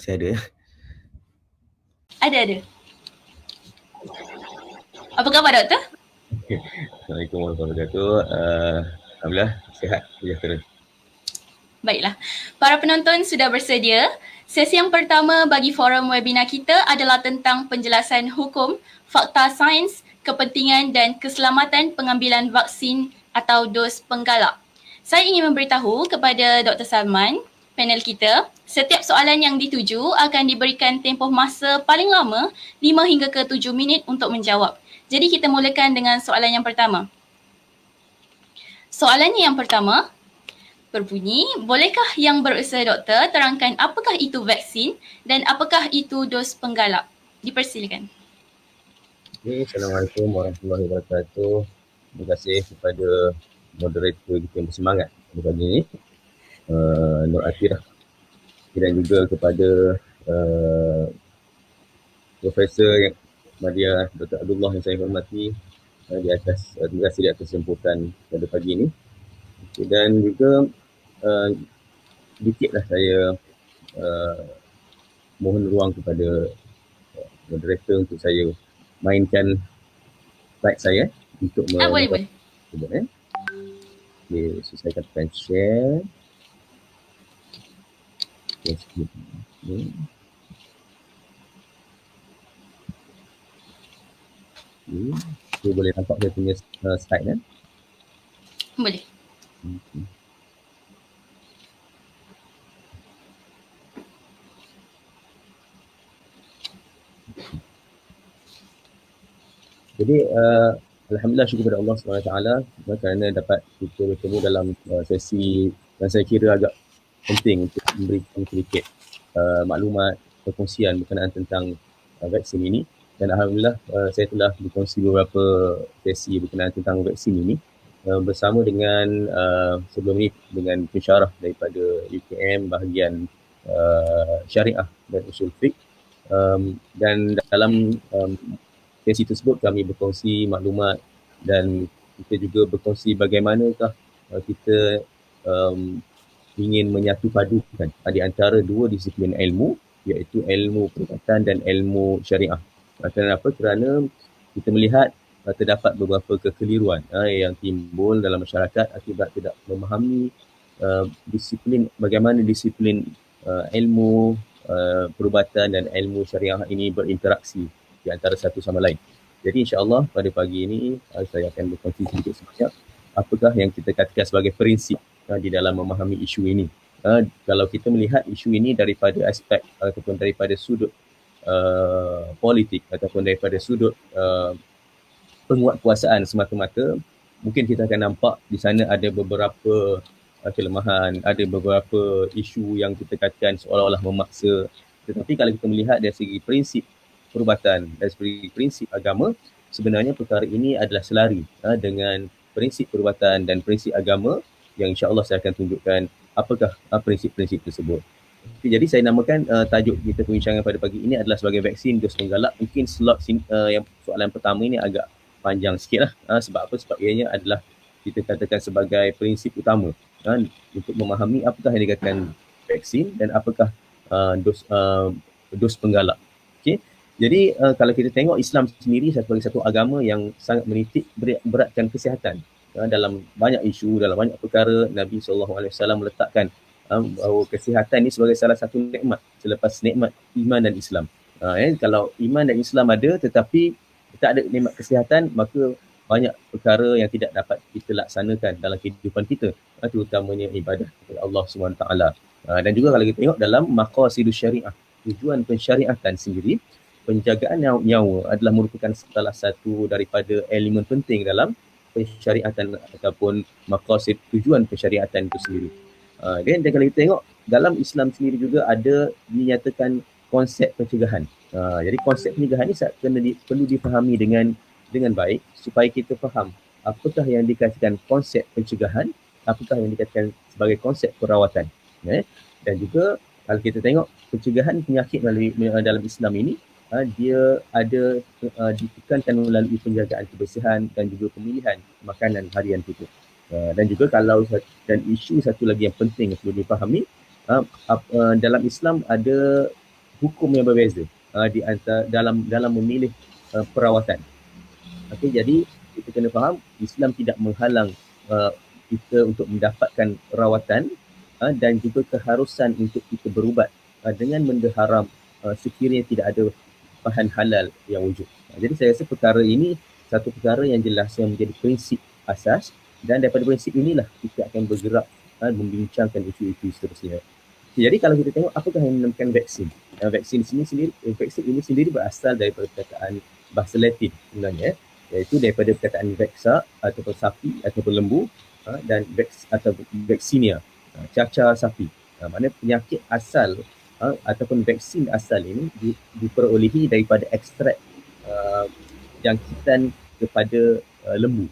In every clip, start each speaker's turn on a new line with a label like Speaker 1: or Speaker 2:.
Speaker 1: Masih ada.
Speaker 2: Ada. Apa khabar doktor?
Speaker 1: Assalamualaikum warahmatullahi wabarakatuh. Alhamdulillah sihat, sejahtera.
Speaker 2: Baiklah. Para penonton sudah bersedia. Sesi yang pertama bagi forum webinar kita adalah tentang penjelasan hukum, fakta sains, kepentingan dan keselamatan pengambilan vaksin atau dos penggalak. Saya ingin memberitahu kepada Dr. Salman, panel kita, setiap soalan yang dituju akan diberikan tempoh masa paling lama 5 hingga ke 7 minit untuk menjawab. Jadi kita mulakan dengan soalan yang pertama. Soalannya yang pertama berbunyi, bolehkah yang berusaha doktor terangkan apakah itu vaksin dan apakah itu dos penggalak? Dipersilakan.
Speaker 1: Okay, Assalamualaikum warahmatullahi wabarakatuh. Terima kasih kepada moderator kita yang bersemangat pada pagi ini, Nur Atirah, dan juga kepada Profesor Madia Dr. Abdullah yang saya hormati di atas, terima kasih di atas jemputan pada pagi ini. Okay, dan juga sedikitlah saya mohon ruang kepada moderator untuk saya mainkan slide saya untuk
Speaker 2: Boleh.
Speaker 1: Okay, so saya katakan share. Yes, so, boleh nampak saya punya slide kan?
Speaker 2: Boleh.
Speaker 1: Okay. Jadi alhamdulillah syukur kepada Allah SWT kerana dapat kita bertemu dalam sesi yang saya kira agak penting untuk memberikan sedikit maklumat perkongsian berkenaan tentang vaksin ini. Dan alhamdulillah saya telah berkongsi beberapa sesi berkenaan tentang vaksin ini bersama dengan sebelum ini dengan pensyarah daripada UKM bahagian syariah dan usul fiqh, dan dalam sesi tersebut kami berkongsi maklumat dan kita juga berkongsi bagaimanakah kita ingin menyatu padukan di antara dua disiplin ilmu, iaitu ilmu perubatan dan ilmu syariah. Kenapa? Kerana kita melihat terdapat beberapa kekeliruan yang timbul dalam masyarakat akibat tidak memahami disiplin, bagaimana disiplin ilmu perubatan dan ilmu syariah ini berinteraksi di antara satu sama lain. Jadi insya-Allah pada pagi ini saya akan berkongsi sedikit sebanyak apakah yang kita katakan sebagai prinsip di dalam memahami isu ini. Kalau kita melihat isu ini daripada aspek ataupun daripada sudut politik ataupun daripada sudut penguatkuasaan semata-mata, mungkin kita akan nampak di sana ada beberapa kelemahan, ada beberapa isu yang kita katakan seolah-olah memaksa. Tetapi kalau kita melihat dari segi prinsip perubatan, dari segi prinsip agama, sebenarnya perkara ini adalah selari dengan prinsip perubatan dan prinsip agama yang insya-Allah saya akan tunjukkan apakah prinsip-prinsip tersebut. Jadi saya namakan tajuk kita perbincangan pada pagi ini adalah sebagai vaksin dos penggalak. Mungkin slot yang soalan pertama ini agak panjang sikit lah. Sebab apa? Sebab ianya adalah kita katakan sebagai prinsip utama untuk memahami apakah yang dikatakan vaksin dan apakah dos penggalak. Okay? Jadi kalau kita tengok Islam sendiri sebagai satu agama yang sangat menitik beratkan kesihatan. Dalam banyak isu, dalam banyak perkara, Nabi SAW meletakkan bahawa kesihatan ini sebagai salah satu nikmat selepas nikmat iman dan Islam. Kalau iman dan Islam ada tetapi tak ada nikmat kesihatan, maka banyak perkara yang tidak dapat kita laksanakan dalam kehidupan kita, terutamanya ibadah kepada Allah SWT. Dan juga kalau kita tengok dalam maqasidus syariah, tujuan pensyariatan sendiri, penjagaan nyawa adalah merupakan salah satu daripada elemen penting dalam pensyariatan ataupun maqasid tujuan pensyariatan itu sendiri. Dan kalau kita tengok dalam Islam sendiri juga ada dinyatakan konsep pencegahan. Jadi konsep pencegahan ini perlu difahami dengan baik supaya kita faham apakah yang dikatakan konsep pencegahan, apakah yang dikatakan sebagai konsep perawatan. Dan juga kalau kita tengok pencegahan penyakit dalam Islam ini, dia ada ditekankan melalui penjagaan kebersihan dan juga pemilihan makanan harian kita. Dan juga dan isu satu lagi yang penting yang perlu dipahami, dalam Islam ada hukum yang berbeza di antara dalam memilih perawatan. Okey, jadi kita kena faham Islam tidak menghalang kita untuk mendapatkan rawatan dan juga keharusan untuk kita berubat dengan benda haram sekiranya tidak ada bahan halal yang wujud. Jadi saya rasa perkara ini satu perkara yang jelas yang menjadi prinsip asas, dan daripada prinsip inilah kita akan bergerak membincangkan isu-isu seterusnya. Jadi kalau kita tengok apakah yang dinamakan vaksin? Vaksin ini sendiri berasal daripada perkataan bahasa Latin sebenarnya, iaitu daripada perkataan vexa ataupun sapi ataupun lembu dan vex atau vaccinia, cacar sapi. Maknanya penyakit asal ataupun vaksin asal ini diperolehi daripada ekstrak jangkitan kepada lembu.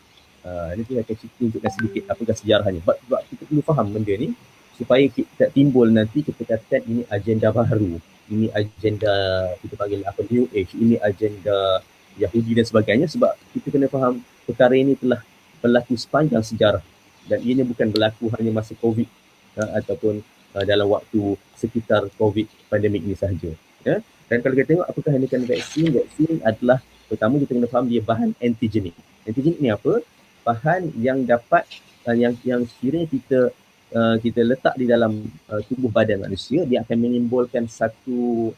Speaker 1: Ini saya akan tunjukkan sedikit apakah sejarahnya. Sebab kita perlu faham benda ni supaya kita timbul nanti kita katakan ini agenda baru, ini agenda kita panggil apa, New Age, ini agenda Yahudi dan sebagainya, sebab kita kena faham perkara ini telah berlaku sepanjang sejarah dan ianya bukan berlaku hanya masa COVID ataupun dalam waktu sekitar COVID pandemik ini sahaja. Ya? Dan kalau kita tengok apakah yang dikatakan vaksin, vaksin adalah pertama kita kena faham dia bahan antigenik. Antigenik ni apa? Bahan yang dapat yang sekiranya kita letak di dalam tubuh badan manusia, dia akan menimbulkan satu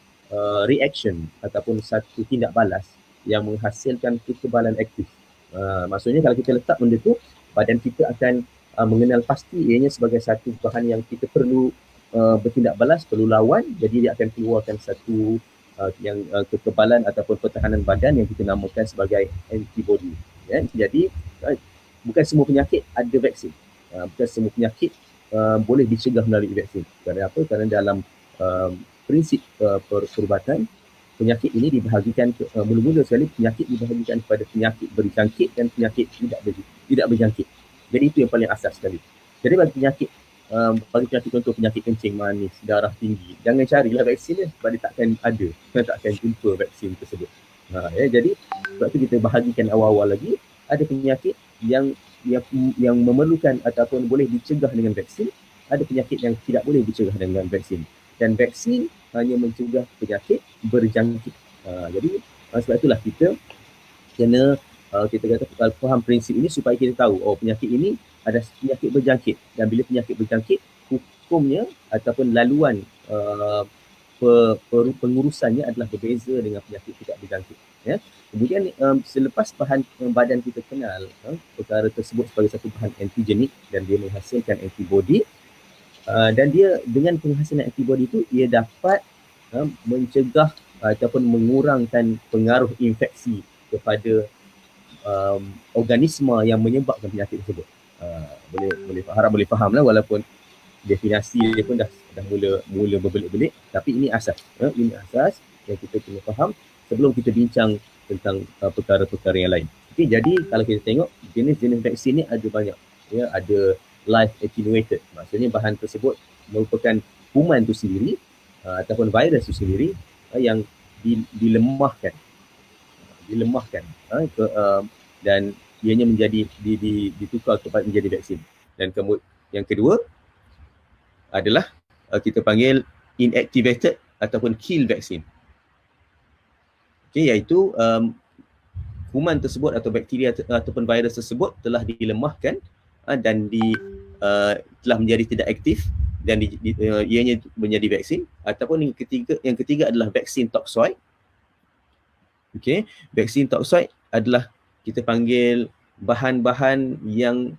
Speaker 1: reaction ataupun satu tindak balas yang menghasilkan kekebalan aktif. Maksudnya kalau kita letak benda tu, badan kita akan mengenal pasti ianya sebagai satu bahan yang kita perlu bertindak balas, perlu lawan, jadi dia akan keluarkan satu kekebalan ataupun pertahanan badan yang kita namakan sebagai antibody. Ya? Jadi bukan semua penyakit ada vaksin. Bukan semua penyakit boleh dicegah melalui vaksin. Kerana apa? Kerana dalam prinsip perubatan, penyakit ini dibahagikan mula-mula sekali penyakit dibahagikan kepada penyakit berjangkit dan penyakit tidak berjangkit. Jadi itu yang paling asas sekali. Jadi bagi penyakit contoh penyakit kencing manis, darah tinggi, jangan carilah vaksin dia sebab dia takkan ada, kita takkan jumpa vaksin tersebut. Jadi sebab itu kita bahagikan awal-awal lagi, ada penyakit yang memerlukan ataupun boleh dicegah dengan vaksin, ada penyakit yang tidak boleh dicegah dengan vaksin. Dan vaksin hanya mencegah penyakit berjangkit. Jadi sebab itulah kita kena kita kata faham prinsip ini supaya kita tahu penyakit ini ada penyakit berjangkit, dan bila penyakit berjangkit hukumnya ataupun laluan pengurusannya adalah berbeza dengan penyakit tidak berjangkit. Ya. Kemudian selepas bahan badan kita kenal perkara tersebut sebagai satu bahan antigenik dan dia menghasilkan antibody, dan dia dengan penghasilan antibody itu ia dapat mencegah ataupun mengurangkan pengaruh infeksi kepada organisma yang menyebabkan penyakit tersebut. Boleh faham lah, walaupun definisi dia pun dah mula berbelit-belit, tapi ini asas. Ini asas yang kita kena faham sebelum kita bincang tentang perkara-perkara yang lain. Okay, jadi kalau kita tengok jenis-jenis vaksin ni ada banyak. Ya, ada live attenuated, maksudnya bahan tersebut merupakan kuman tu sendiri ataupun virus tu sendiri yang dilemahkan dan ianya menjadi ditukar kepada menjadi vaksin. Dan kemudian yang kedua adalah kita panggil inactivated ataupun kill vaksin. Okay, iaitu kuman tersebut atau bakteria ataupun virus tersebut telah dilemahkan dan telah menjadi tidak aktif dan ianya menjadi vaksin. Ataupun yang ketiga adalah vaksin toxoid. Okay, vaksin toxoid adalah kita panggil bahan-bahan yang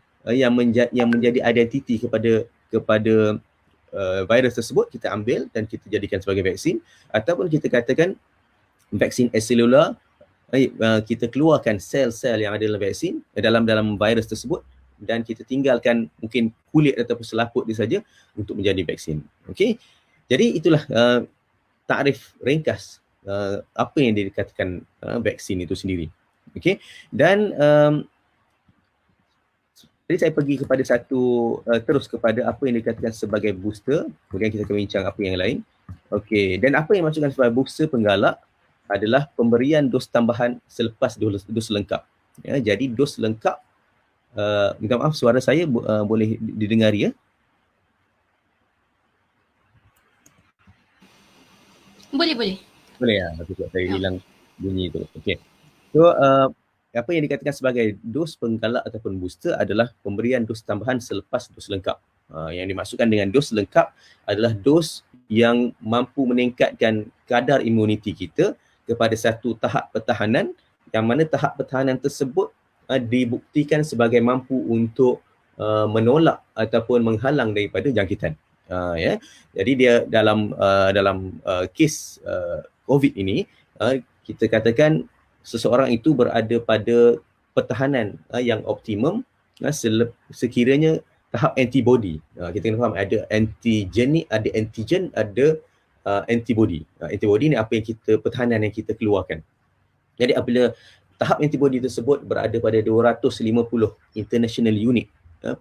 Speaker 1: menjadi identiti kepada virus tersebut, kita ambil dan kita jadikan sebagai vaksin. Ataupun kita katakan vaksin acellular, kita keluarkan sel-sel yang ada dalam vaksin, dalam virus tersebut, dan kita tinggalkan mungkin kulit ataupun selaput dia saja untuk menjadi vaksin. Okey. Jadi itulah takrif ringkas apa yang dikatakan vaksin itu sendiri. Okey. Dan jadi saya pergi kepada terus kepada apa yang dikatakan sebagai booster, kemudian kita akan bincang apa yang lain. Okey, dan apa yang maksudkan sebagai booster penggalak adalah pemberian dos tambahan selepas dos lengkap. Ya, jadi dos lengkap, minta maaf suara saya boleh didengari ya?
Speaker 2: Boleh, boleh.
Speaker 1: Boleh ya? Tapi saya
Speaker 2: Ya.
Speaker 1: hilang bunyi tu. Okey. So, apa yang dikatakan sebagai dos penggalak ataupun booster adalah pemberian dos tambahan selepas dos lengkap. Yang dimaksudkan dengan dos lengkap adalah dos yang mampu meningkatkan kadar imuniti kita kepada satu tahap pertahanan, yang mana tahap pertahanan tersebut dibuktikan sebagai mampu untuk menolak ataupun menghalang daripada jangkitan. Ya. Jadi dia dalam kes COVID ini, kita katakan seseorang itu berada pada pertahanan yang optimum sekiranya tahap antibody. Kita kena faham ada antigenik, ada antigen, ada antibody. Antibody ni apa yang kita, pertahanan yang kita keluarkan. Jadi apabila tahap antibody tersebut berada pada 250 international unit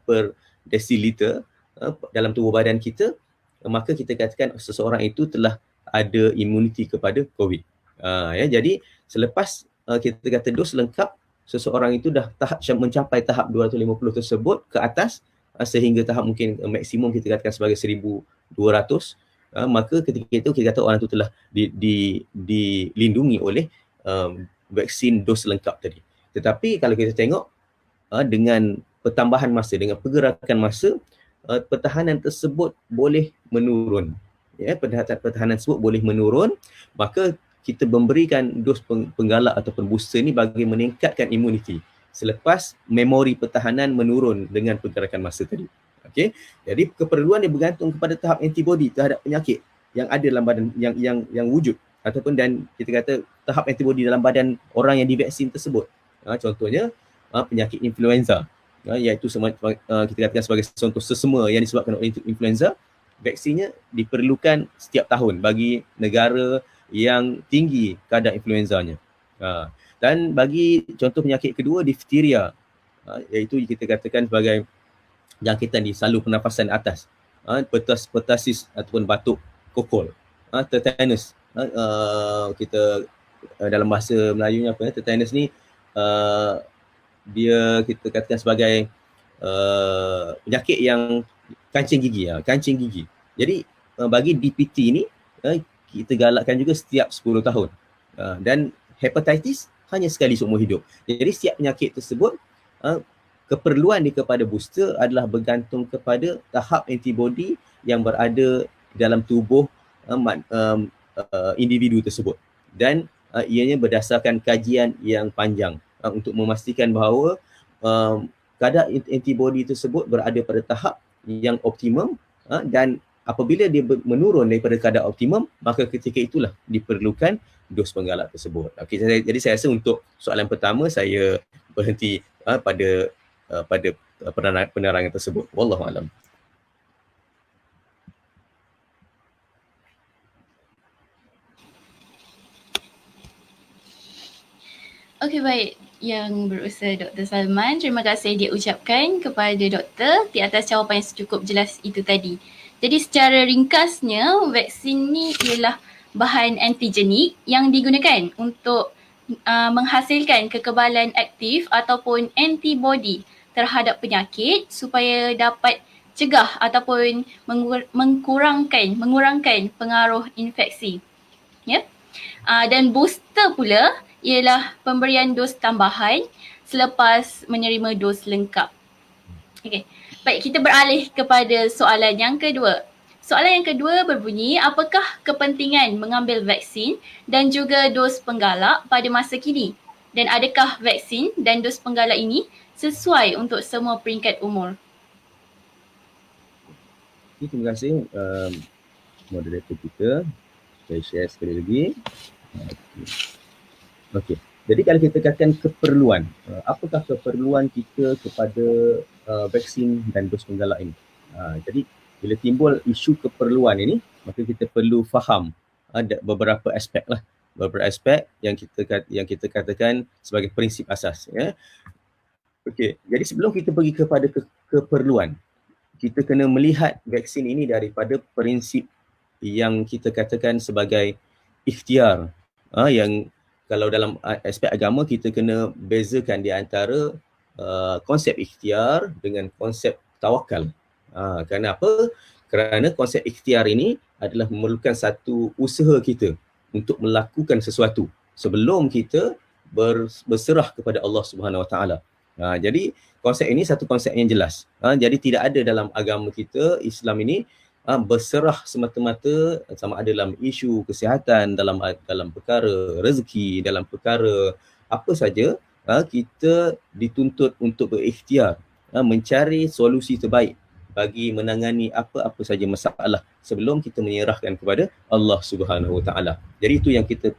Speaker 1: per desiliter dalam tubuh badan kita, maka kita katakan seseorang itu telah ada imuniti kepada COVID. Jadi selepas kita kata dos lengkap, seseorang itu dah mencapai tahap 250 tersebut ke atas, sehingga tahap mungkin maksimum kita katakan sebagai 1200, maka ketika itu kita kata orang itu telah dilindungi oleh vaksin dos lengkap tadi. Tetapi kalau kita tengok dengan pertambahan masa, dengan pergerakan masa, pertahanan tersebut boleh menurun. Ya, pertahanan tersebut boleh menurun, maka kita memberikan dos penggalak ataupun booster ni bagi meningkatkan imuniti selepas memori pertahanan menurun dengan pergerakan masa tadi. Okey. Jadi keperluan dia bergantung kepada tahap antibody terhadap penyakit yang ada dalam badan, yang wujud, ataupun dan kita kata tahap antibody dalam badan orang yang divaksin tersebut. Contohnya penyakit influenza, iaitu kita katakan sebagai contoh sesama yang disebabkan oleh influenza, vaksinnya diperlukan setiap tahun bagi negara yang tinggi kadar influenzanya. Dan bagi contoh penyakit kedua, difteria, iaitu kita katakan sebagai jangkitan di saluran pernafasan atas, pertussis ataupun batuk kokol, tetanus, kita dalam bahasa Melayunya apa ya, tetanus ni dia kita katakan sebagai penyakit yang kancing gigi. Jadi bagi DPT ni kita galakkan juga setiap 10 tahun. Dan hepatitis hanya sekali seumur hidup. Jadi setiap penyakit tersebut keperluan dia kepada booster adalah bergantung kepada tahap antibody yang berada dalam tubuh individu tersebut. Dan ianya berdasarkan kajian yang panjang untuk memastikan bahawa kadar antibody tersebut berada pada tahap yang optimum, dan apabila dia menurun daripada kadar optimum, maka ketika itulah diperlukan dos penggalak tersebut. Okay, jadi saya rasa untuk soalan pertama saya berhenti pada penerangan tersebut. Wallahu alam.
Speaker 2: Okey, baik. Yang berusaha Dr. Salman, terima kasih dia ucapkan kepada doktor di atas jawapan yang cukup jelas itu tadi. Jadi secara ringkasnya, vaksin ni ialah bahan antigenik yang digunakan untuk menghasilkan kekebalan aktif ataupun antibody terhadap penyakit supaya dapat cegah ataupun mengurangkan pengaruh infeksi. Ya. Dan booster pula ialah pemberian dos tambahan selepas menerima dos lengkap. Okey. Baik, kita beralih kepada soalan yang kedua. Soalan yang kedua berbunyi, apakah kepentingan mengambil vaksin dan juga dos penggalak pada masa kini? Dan adakah vaksin dan dos penggalak ini sesuai untuk semua peringkat umur?
Speaker 1: Terima kasih moderator kita. Saya share sekali lagi. Okey. Jadi kalau kita katakan keperluan, apakah keperluan kita kepada vaksin dan dos penggalak ini? Jadi bila timbul isu keperluan ini, maka kita perlu faham ada beberapa aspek lah. Beberapa aspek yang kita katakan sebagai prinsip asas. Ya. Okey. Jadi sebelum kita pergi kepada keperluan, kita kena melihat vaksin ini daripada prinsip yang kita katakan sebagai ikhtiar, yang kalau dalam aspek agama kita kena bezakan di antara konsep ikhtiar dengan konsep tawakal. Kenapa? Kerana konsep ikhtiar ini adalah memerlukan satu usaha kita untuk melakukan sesuatu sebelum kita berserah kepada Allah Subhanahu Wa Taala. Jadi konsep ini satu konsep yang jelas. Jadi tidak ada dalam agama kita Islam ini berserah semata-mata sama ada dalam isu kesihatan, dalam perkara rezeki, dalam perkara apa saja, kita dituntut untuk berikhtiar, mencari solusi terbaik bagi menangani apa-apa saja masalah sebelum kita menyerahkan kepada Allah Subhanahu Wa Taala. Jadi itu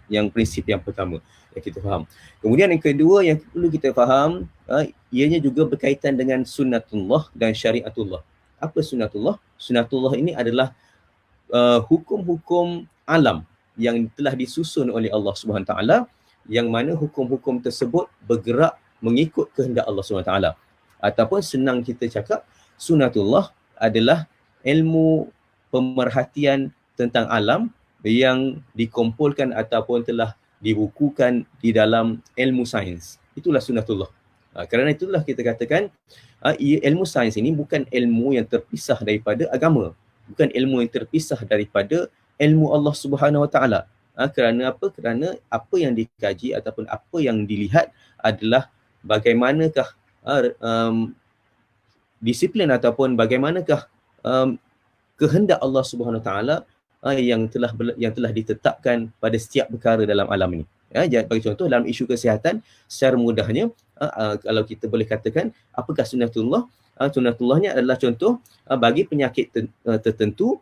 Speaker 1: yang prinsip yang pertama yang kita faham. Kemudian yang kedua yang perlu kita faham, ianya juga berkaitan dengan sunnatullah dan syariatullah. Apa sunnatullah? Sunnatullah ini adalah hukum-hukum alam yang telah disusun oleh Allah Subhanahu Wa Taala, yang mana hukum-hukum tersebut bergerak mengikut kehendak Allah Subhanahu Wa Taala. Ataupun senang kita cakap, sunnatullah adalah ilmu pemerhatian tentang alam yang dikumpulkan ataupun telah dibukukan di dalam ilmu sains. Itulah sunnatullah. Kerana itulah kita katakan ilmu sains ini bukan ilmu yang terpisah daripada agama. Bukan ilmu yang terpisah daripada ilmu Allah Subhanahu Wa Taala. Kerana apa? Kerana apa yang dikaji ataupun apa yang dilihat adalah bagaimanakah disiplin ataupun bagaimanakah kehendak Allah Subhanahu Wa Taala yang telah ditetapkan pada setiap perkara dalam alam ini. Bagi contoh dalam isu kesihatan, secara mudahnya kalau kita boleh katakan apakah sunnatullah? Sunnatullahnya adalah contoh bagi penyakit tertentu,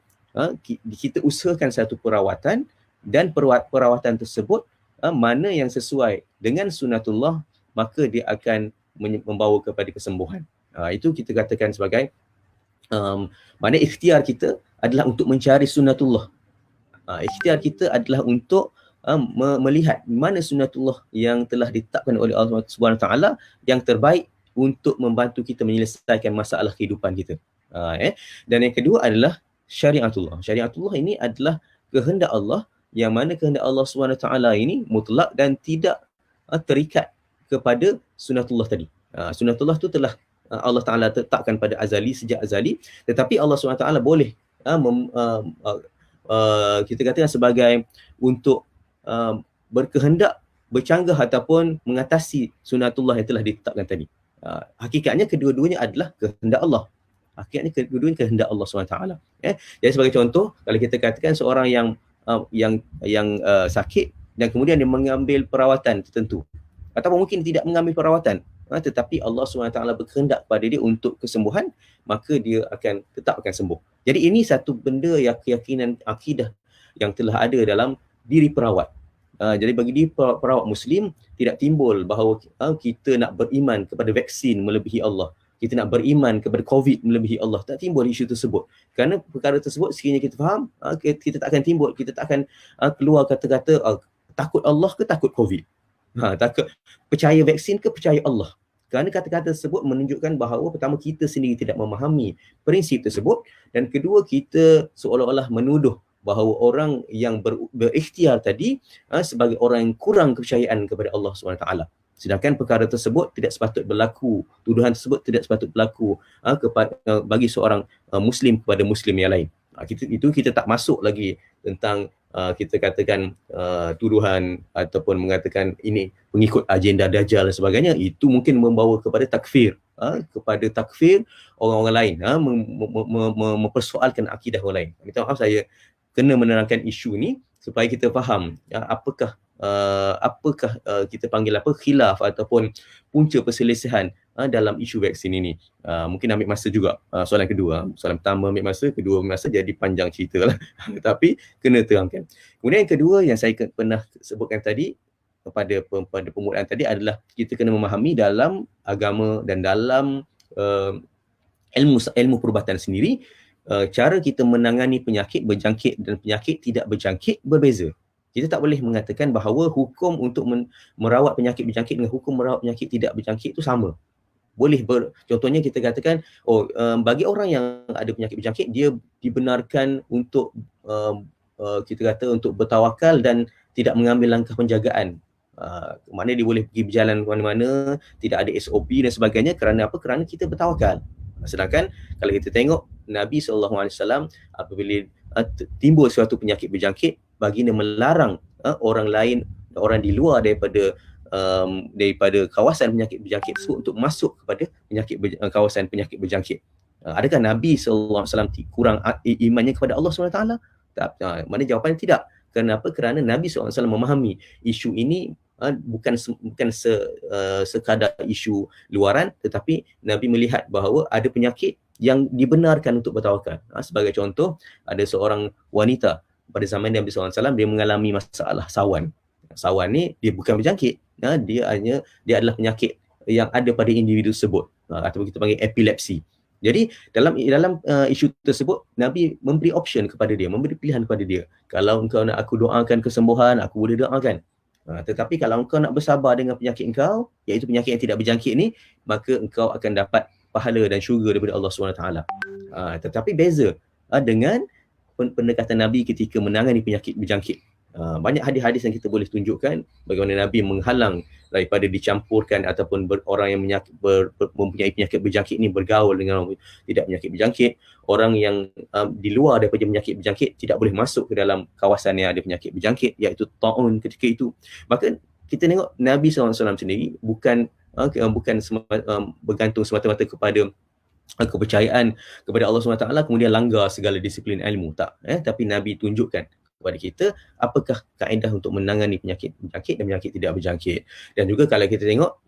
Speaker 1: kita usahakan satu perawatan, dan perawatan tersebut mana yang sesuai dengan sunnatullah, maka dia akan membawa kepada kesembuhan. Itu kita katakan sebagai mana ikhtiar kita adalah untuk mencari sunnatullah. Ikhtiar kita adalah untuk melihat mana sunnatullah yang telah ditetapkan oleh Allah Subhanahu Taala yang terbaik untuk membantu kita menyelesaikan masalah kehidupan kita. Dan yang kedua adalah syariatullah. Syariatullah ini adalah kehendak Allah, yang mana kehendak Allah Subhanahu Taala ini mutlak dan tidak terikat kepada sunnatullah tadi. Sunnatullah tu telah Allah Ta'ala tetapkan pada azali, sejak azali, tetapi Allah SWT boleh kita katakan sebagai untuk berkehendak, bercanggah ataupun mengatasi sunnatullah yang telah ditetapkan tadi. Hakikatnya kedua-duanya adalah kehendak Allah. Hakikatnya kedua-duanya kehendak Allah SWT. Jadi sebagai contoh, kalau kita katakan seorang yang sakit dan kemudian dia mengambil perawatan tertentu, ataupun mungkin tidak mengambil perawatan, tetapi Allah SWT berkehendak pada dia untuk kesembuhan, maka dia tetap akan sembuh. Jadi ini satu benda yang keyakinan akidah yang telah ada dalam diri perawat. Jadi bagi diri perawat Muslim, tidak timbul bahawa kita nak beriman kepada vaksin melebihi Allah, kita nak beriman kepada COVID melebihi Allah. Tak timbul isu tersebut. Kerana perkara tersebut sekiranya kita faham, kita tak akan timbul, kita tak akan keluar kata-kata takut Allah ke takut COVID. Takut percaya vaksin ke percaya Allah. Kerana kata-kata tersebut menunjukkan bahawa pertama, kita sendiri tidak memahami prinsip tersebut, dan kedua, kita seolah-olah menuduh bahawa orang yang berikhtiar tadi sebagai orang yang kurang kepercayaan kepada Allah SWT. Sedangkan perkara tersebut tidak sepatut berlaku, tuduhan tersebut tidak sepatut berlaku bagi seorang Muslim kepada Muslim yang lain. Kita tak masuk lagi tentang kita katakan tuduhan ataupun mengatakan ini mengikut agenda Dajjal dan sebagainya. Itu mungkin membawa kepada takfir, kepada takfir orang-orang lain, mempersoalkan akidah orang lain. Minta maaf, saya kena menerangkan isu ni supaya kita faham apakah kita panggil khilaf ataupun punca perselisihan dalam isu vaksin ini. Mungkin ambil masa juga. Soalan kedua, soalan pertama ambil masa, kedua ambil masa, jadi panjang cerita lah. Tapi kena terangkan. Kemudian yang kedua yang saya pernah sebutkan tadi pada permulaan tadi adalah kita kena memahami dalam agama dan dalam ilmu perubatan sendiri, cara kita menangani penyakit berjangkit dan penyakit tidak berjangkit berbeza. Kita tak boleh mengatakan bahawa hukum untuk merawat penyakit berjangkit dengan hukum merawat penyakit tidak berjangkit itu sama. Boleh contohnya kita katakan, bagi orang yang ada penyakit berjangkit, dia dibenarkan untuk kita kata untuk bertawakal dan tidak mengambil langkah penjagaan. Maknanya dia boleh pergi berjalan ke mana-mana, tidak ada SOP dan sebagainya. Kerana apa? Kerana kita bertawakal. Sedangkan kalau kita tengok Nabi SAW apabila timbul suatu penyakit berjangkit, baginda melarang orang lain, orang di luar daripada kawasan penyakit berjangkit tersebut untuk masuk kepada kawasan penyakit berjangkit. Adakah Nabi SAW kurang imannya kepada Allah SWT? Tak. Mana jawapannya tidak. Kenapa? Kerana Nabi SAW memahami isu ini bukan sekadar isu luaran, tetapi Nabi melihat bahawa ada penyakit yang dibenarkan untuk bertawakal. Sebagai contoh, ada seorang wanita pada zaman Nabi SAW, dia mengalami masalah sawan. Sawan ni dia bukan berjangkit, dia adalah penyakit yang ada pada individu tersebut, ataupun kita panggil epilepsi. Jadi dalam isu tersebut, Nabi memberi option kepada dia, memberi pilihan kepada dia. Kalau engkau nak aku doakan kesembuhan, aku boleh doakan. Tetapi kalau engkau nak bersabar dengan penyakit engkau, iaitu penyakit yang tidak berjangkit ni, maka engkau akan dapat pahala dan syurga daripada Allah SWT. Tetapi beza dengan pendekatan Nabi ketika menangani penyakit berjangkit. Banyak hadis-hadis yang kita boleh tunjukkan bagaimana Nabi menghalang daripada dicampurkan ataupun orang yang mempunyai penyakit berjangkit ni bergaul dengan orang tidak penyakit berjangkit. Orang yang di luar daripada penyakit berjangkit tidak boleh masuk ke dalam kawasan yang ada penyakit berjangkit, iaitu ta'un ketika itu. Maka kita tengok Nabi SAW sendiri bukan bergantung semata-mata kepada kepercayaan kepada Allah SWT kemudian langgar segala disiplin ilmu, tak. Tapi Nabi tunjukkan kepada kita apakah kaedah untuk menangani penyakit berjangkit dan penyakit tidak berjangkit. Dan juga kalau kita tengok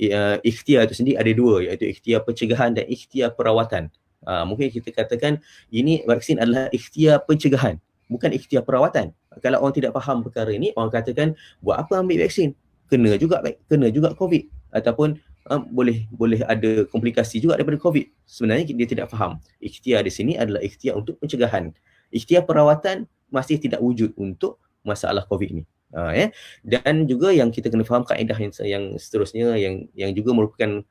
Speaker 1: ikhtiar itu sendiri ada dua, iaitu ikhtiar pencegahan dan ikhtiar perawatan. Mungkin kita katakan ini vaksin adalah ikhtiar pencegahan, bukan ikhtiar perawatan. Kalau orang tidak faham perkara ini, orang katakan buat apa ambil vaksin? Kena juga COVID, ataupun boleh ada komplikasi juga daripada COVID. Sebenarnya dia tidak faham. Ikhtiar di sini adalah ikhtiar untuk pencegahan. Ikhtiar perawatan masih tidak wujud untuk masalah COVID ni. Dan juga yang kita kena faham kaedah yang seterusnya yang juga merupakan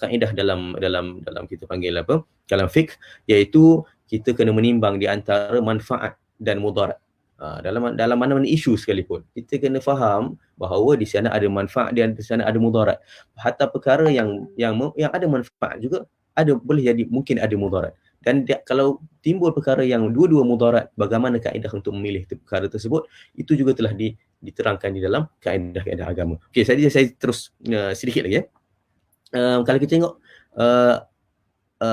Speaker 1: kaedah dalam kita panggil apa? Dalam fiqh, iaitu kita kena menimbang di antara manfaat dan mudarat. Dalam mana-mana isu sekalipun, kita kena faham bahawa di sana ada manfaat dan di sana ada mudarat. Hatta perkara yang ada manfaat juga boleh jadi mungkin ada mudarat. Dan kalau timbul perkara yang dua-dua mudarat, bagaimana kaedah untuk memilih perkara tersebut, itu juga telah diterangkan di dalam kaedah-kaedah agama. Okey, saya terus sedikit lagi. Kalau kita tengok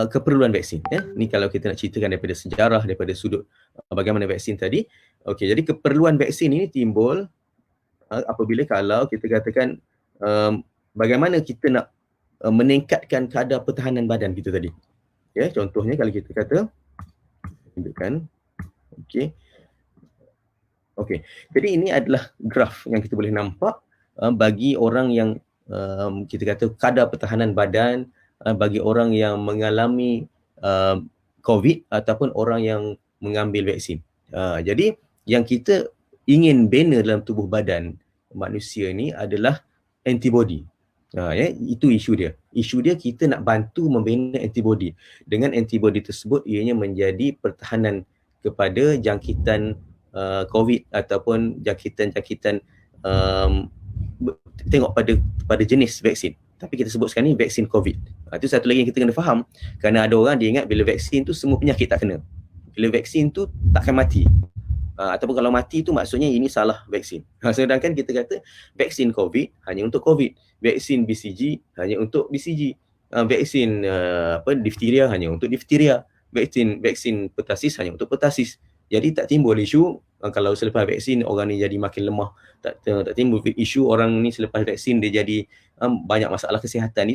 Speaker 1: keperluan vaksin, ni kalau kita nak ceritakan daripada sejarah, daripada sudut bagaimana vaksin tadi. Okey, jadi keperluan vaksin ini timbul apabila kalau kita katakan bagaimana kita nak meningkatkan kadar pertahanan badan kita tadi. Contohnya kalau kita kata tunjukkan. Okey. Jadi ini adalah graf yang kita boleh nampak bagi orang yang kita kata kadar pertahanan badan bagi orang yang mengalami COVID ataupun orang yang mengambil vaksin. Jadi yang kita ingin bina dalam tubuh badan manusia ni adalah antibody. Itu isu dia. Isu dia kita nak bantu membina antibody. Dengan antibody tersebut ianya menjadi pertahanan kepada jangkitan COVID ataupun jangkitan tengok pada jenis vaksin. Tapi kita sebut sekarang ni vaksin COVID. Itu satu lagi yang kita kena faham. Kerana ada orang dia ingat bila vaksin tu semua penyakit tak kena. Bila vaksin tu takkan mati. Ataupun kalau mati tu maksudnya ini salah vaksin. Sedangkan kita kata vaksin COVID hanya untuk COVID. Vaksin BCG hanya untuk BCG. Vaksin difteria hanya untuk difteria. Vaksin pertasis hanya untuk pertasis. Jadi tak timbul isu kalau selepas vaksin orang ni jadi makin lemah. Tak timbul isu orang ni selepas vaksin dia jadi banyak masalah kesihatan.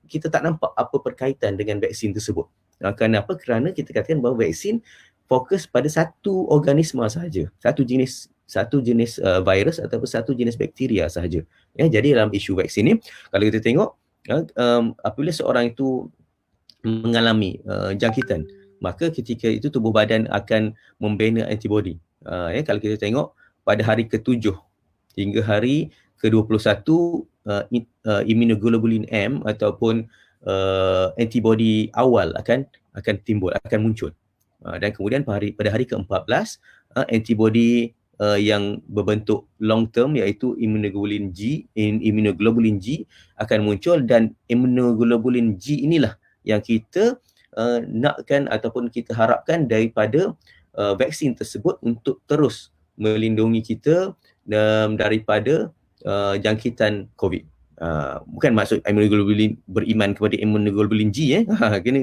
Speaker 1: Kita tak nampak apa perkaitan dengan vaksin tersebut. Kenapa? Kerana kita katakan bahawa vaksin fokus pada satu organisma sahaja, satu jenis virus ataupun satu jenis bakteria sahaja. Jadi dalam isu vaksin ni, kalau kita tengok apabila seorang itu mengalami jangkitan, maka ketika itu tubuh badan akan membina antibody. Kalau kita tengok pada hari ke-7 hingga hari ke-21 immunoglobulin M ataupun antibody awal akan timbul, akan muncul. Dan kemudian pada hari ke-14 antibody yang berbentuk long term iaitu immunoglobulin G akan muncul, dan immunoglobulin G inilah yang kita nakkan ataupun kita harapkan daripada vaksin tersebut untuk terus melindungi kita daripada jangkitan COVID. Bukan maksud immunoglobulin beriman kepada immunoglobulin G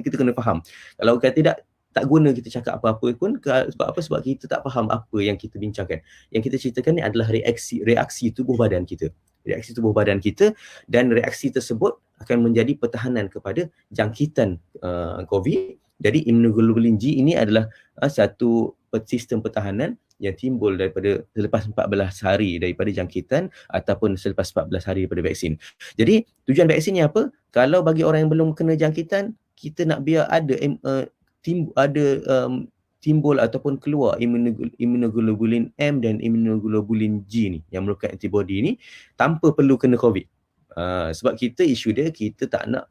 Speaker 1: kita kena faham. Kalau kata tak guna kita cakap apa-apa pun. Sebab apa? Sebab kita tak faham apa yang kita bincangkan. Yang kita ceritakan ni adalah reaksi tubuh badan kita. Reaksi tubuh badan kita, dan reaksi tersebut akan menjadi pertahanan kepada jangkitan COVID. Jadi immunoglobulin G ini adalah satu sistem pertahanan yang timbul daripada selepas 14 hari daripada jangkitan ataupun selepas 14 hari daripada vaksin. Jadi tujuan vaksin ni apa? Kalau bagi orang yang belum kena jangkitan, kita nak biar ada timbul ataupun keluar immunoglobulin M dan immunoglobulin G ni yang merupakan antibody ni tanpa perlu kena COVID. Sebab isu dia kita tak nak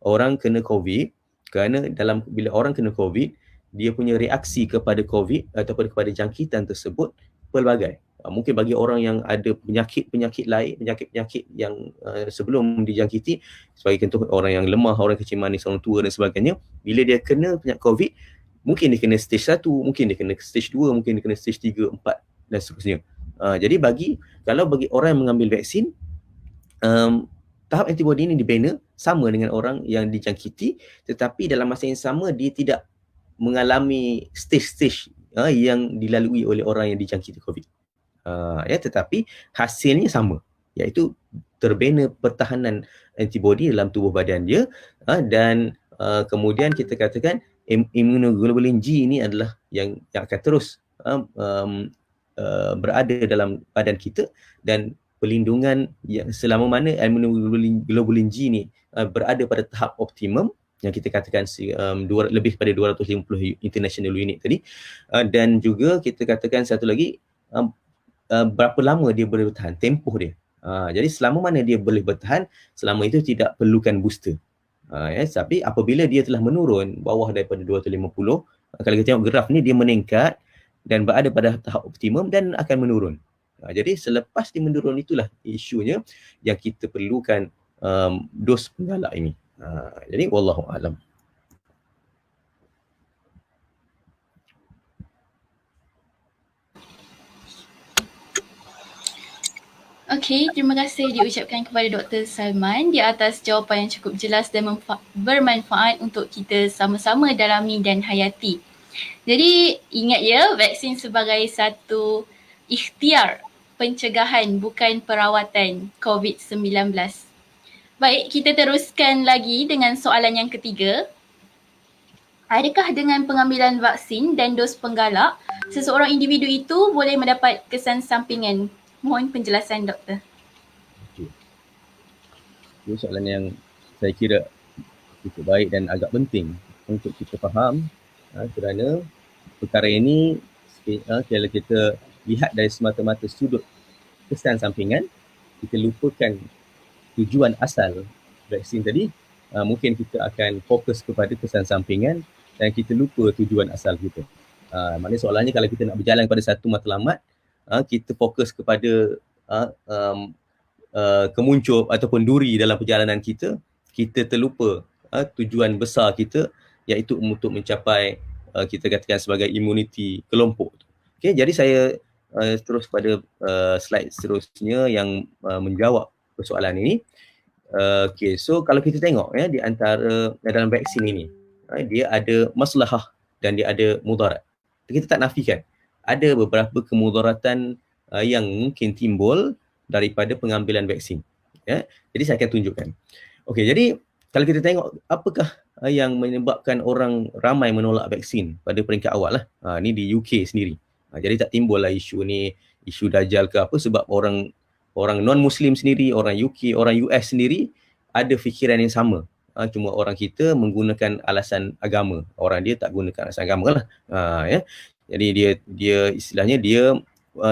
Speaker 1: orang kena COVID, kerana bila orang kena COVID, dia punya reaksi kepada COVID ataupun kepada jangkitan tersebut pelbagai. Mungkin bagi orang yang ada penyakit lain, penyakit yang sebelum dijangkiti, sebagai contoh orang yang lemah, orang kecil manis, orang tua dan sebagainya, bila dia kena penyakit COVID, mungkin dia kena stage 1, mungkin dia kena stage 2, mungkin dia kena stage 3, 4 dan seterusnya. Jadi kalau bagi orang yang mengambil vaksin, tahap antibody ini dibina sama dengan orang yang dijangkiti, tetapi dalam masa yang sama dia tidak mengalami stage-stage yang dilalui oleh orang yang dijangkiti COVID. Tetapi hasilnya sama, iaitu terbina pertahanan antibody dalam tubuh badan dia, dan kemudian kita katakan immunoglobulin G ini adalah yang akan terus berada dalam badan kita, dan pelindungan yang selama mana immunoglobulin G ni berada pada tahap optimum yang kita katakan lebih pada 250 international unit tadi, dan juga kita katakan satu lagi berapa lama dia boleh bertahan, tempoh dia. Jadi selama mana dia boleh bertahan, selama itu tidak perlukan booster. Tapi apabila dia telah menurun bawah daripada 250, kalau kita tengok graf ni dia meningkat dan berada pada tahap optimum dan akan menurun. Jadi selepas dia menurun itulah isunya yang kita perlukan dos penggalak ini. Jadi wallahu alam.
Speaker 2: Okey, terima kasih diucapkan kepada Dr. Salman di atas jawapan yang cukup jelas dan bermanfaat untuk kita sama-sama dalami dan hayati. Jadi ingat ya, vaksin sebagai satu ikhtiar pencegahan bukan perawatan COVID-19. Baik, kita teruskan lagi dengan soalan yang ketiga. Adakah dengan pengambilan vaksin dan dos penggalak, seseorang individu itu boleh mendapat kesan sampingan? Mohon penjelasan doktor.
Speaker 1: Itu soalan yang saya kira cukup baik dan agak penting untuk kita faham, kerana perkara ini kalau kita lihat dari semata-mata sudut kesan sampingan, kita lupakan tujuan asal vaksin tadi. Mungkin kita akan fokus kepada kesan sampingan dan kita lupa tujuan asal kita. Maknanya soalannya, kalau kita nak berjalan pada satu matlamat, kita fokus kepada kemuncul ataupun duri dalam perjalanan kita, kita terlupa tujuan besar kita, iaitu untuk mencapai kita katakan sebagai imuniti kelompok. Okay, jadi saya terus pada slide seterusnya yang menjawab persoalan ini. Okay, so kalau kita tengok di antara dalam vaksin ini, dia ada maslahah dan dia ada mudarat. Kita tak nafikan ada beberapa kemudaratan yang mungkin timbul daripada pengambilan vaksin. Jadi saya akan tunjukkan. Okey, jadi kalau kita tengok apakah yang menyebabkan orang ramai menolak vaksin pada peringkat awal lah. Ni di UK sendiri. Jadi tak timbul lah isu ni, isu Dajjal ke apa, sebab orang non-Muslim sendiri, orang UK, orang US sendiri ada fikiran yang sama. Cuma orang kita menggunakan alasan agama. Orang dia tak gunakan alasan agama lah. Jadi dia istilahnya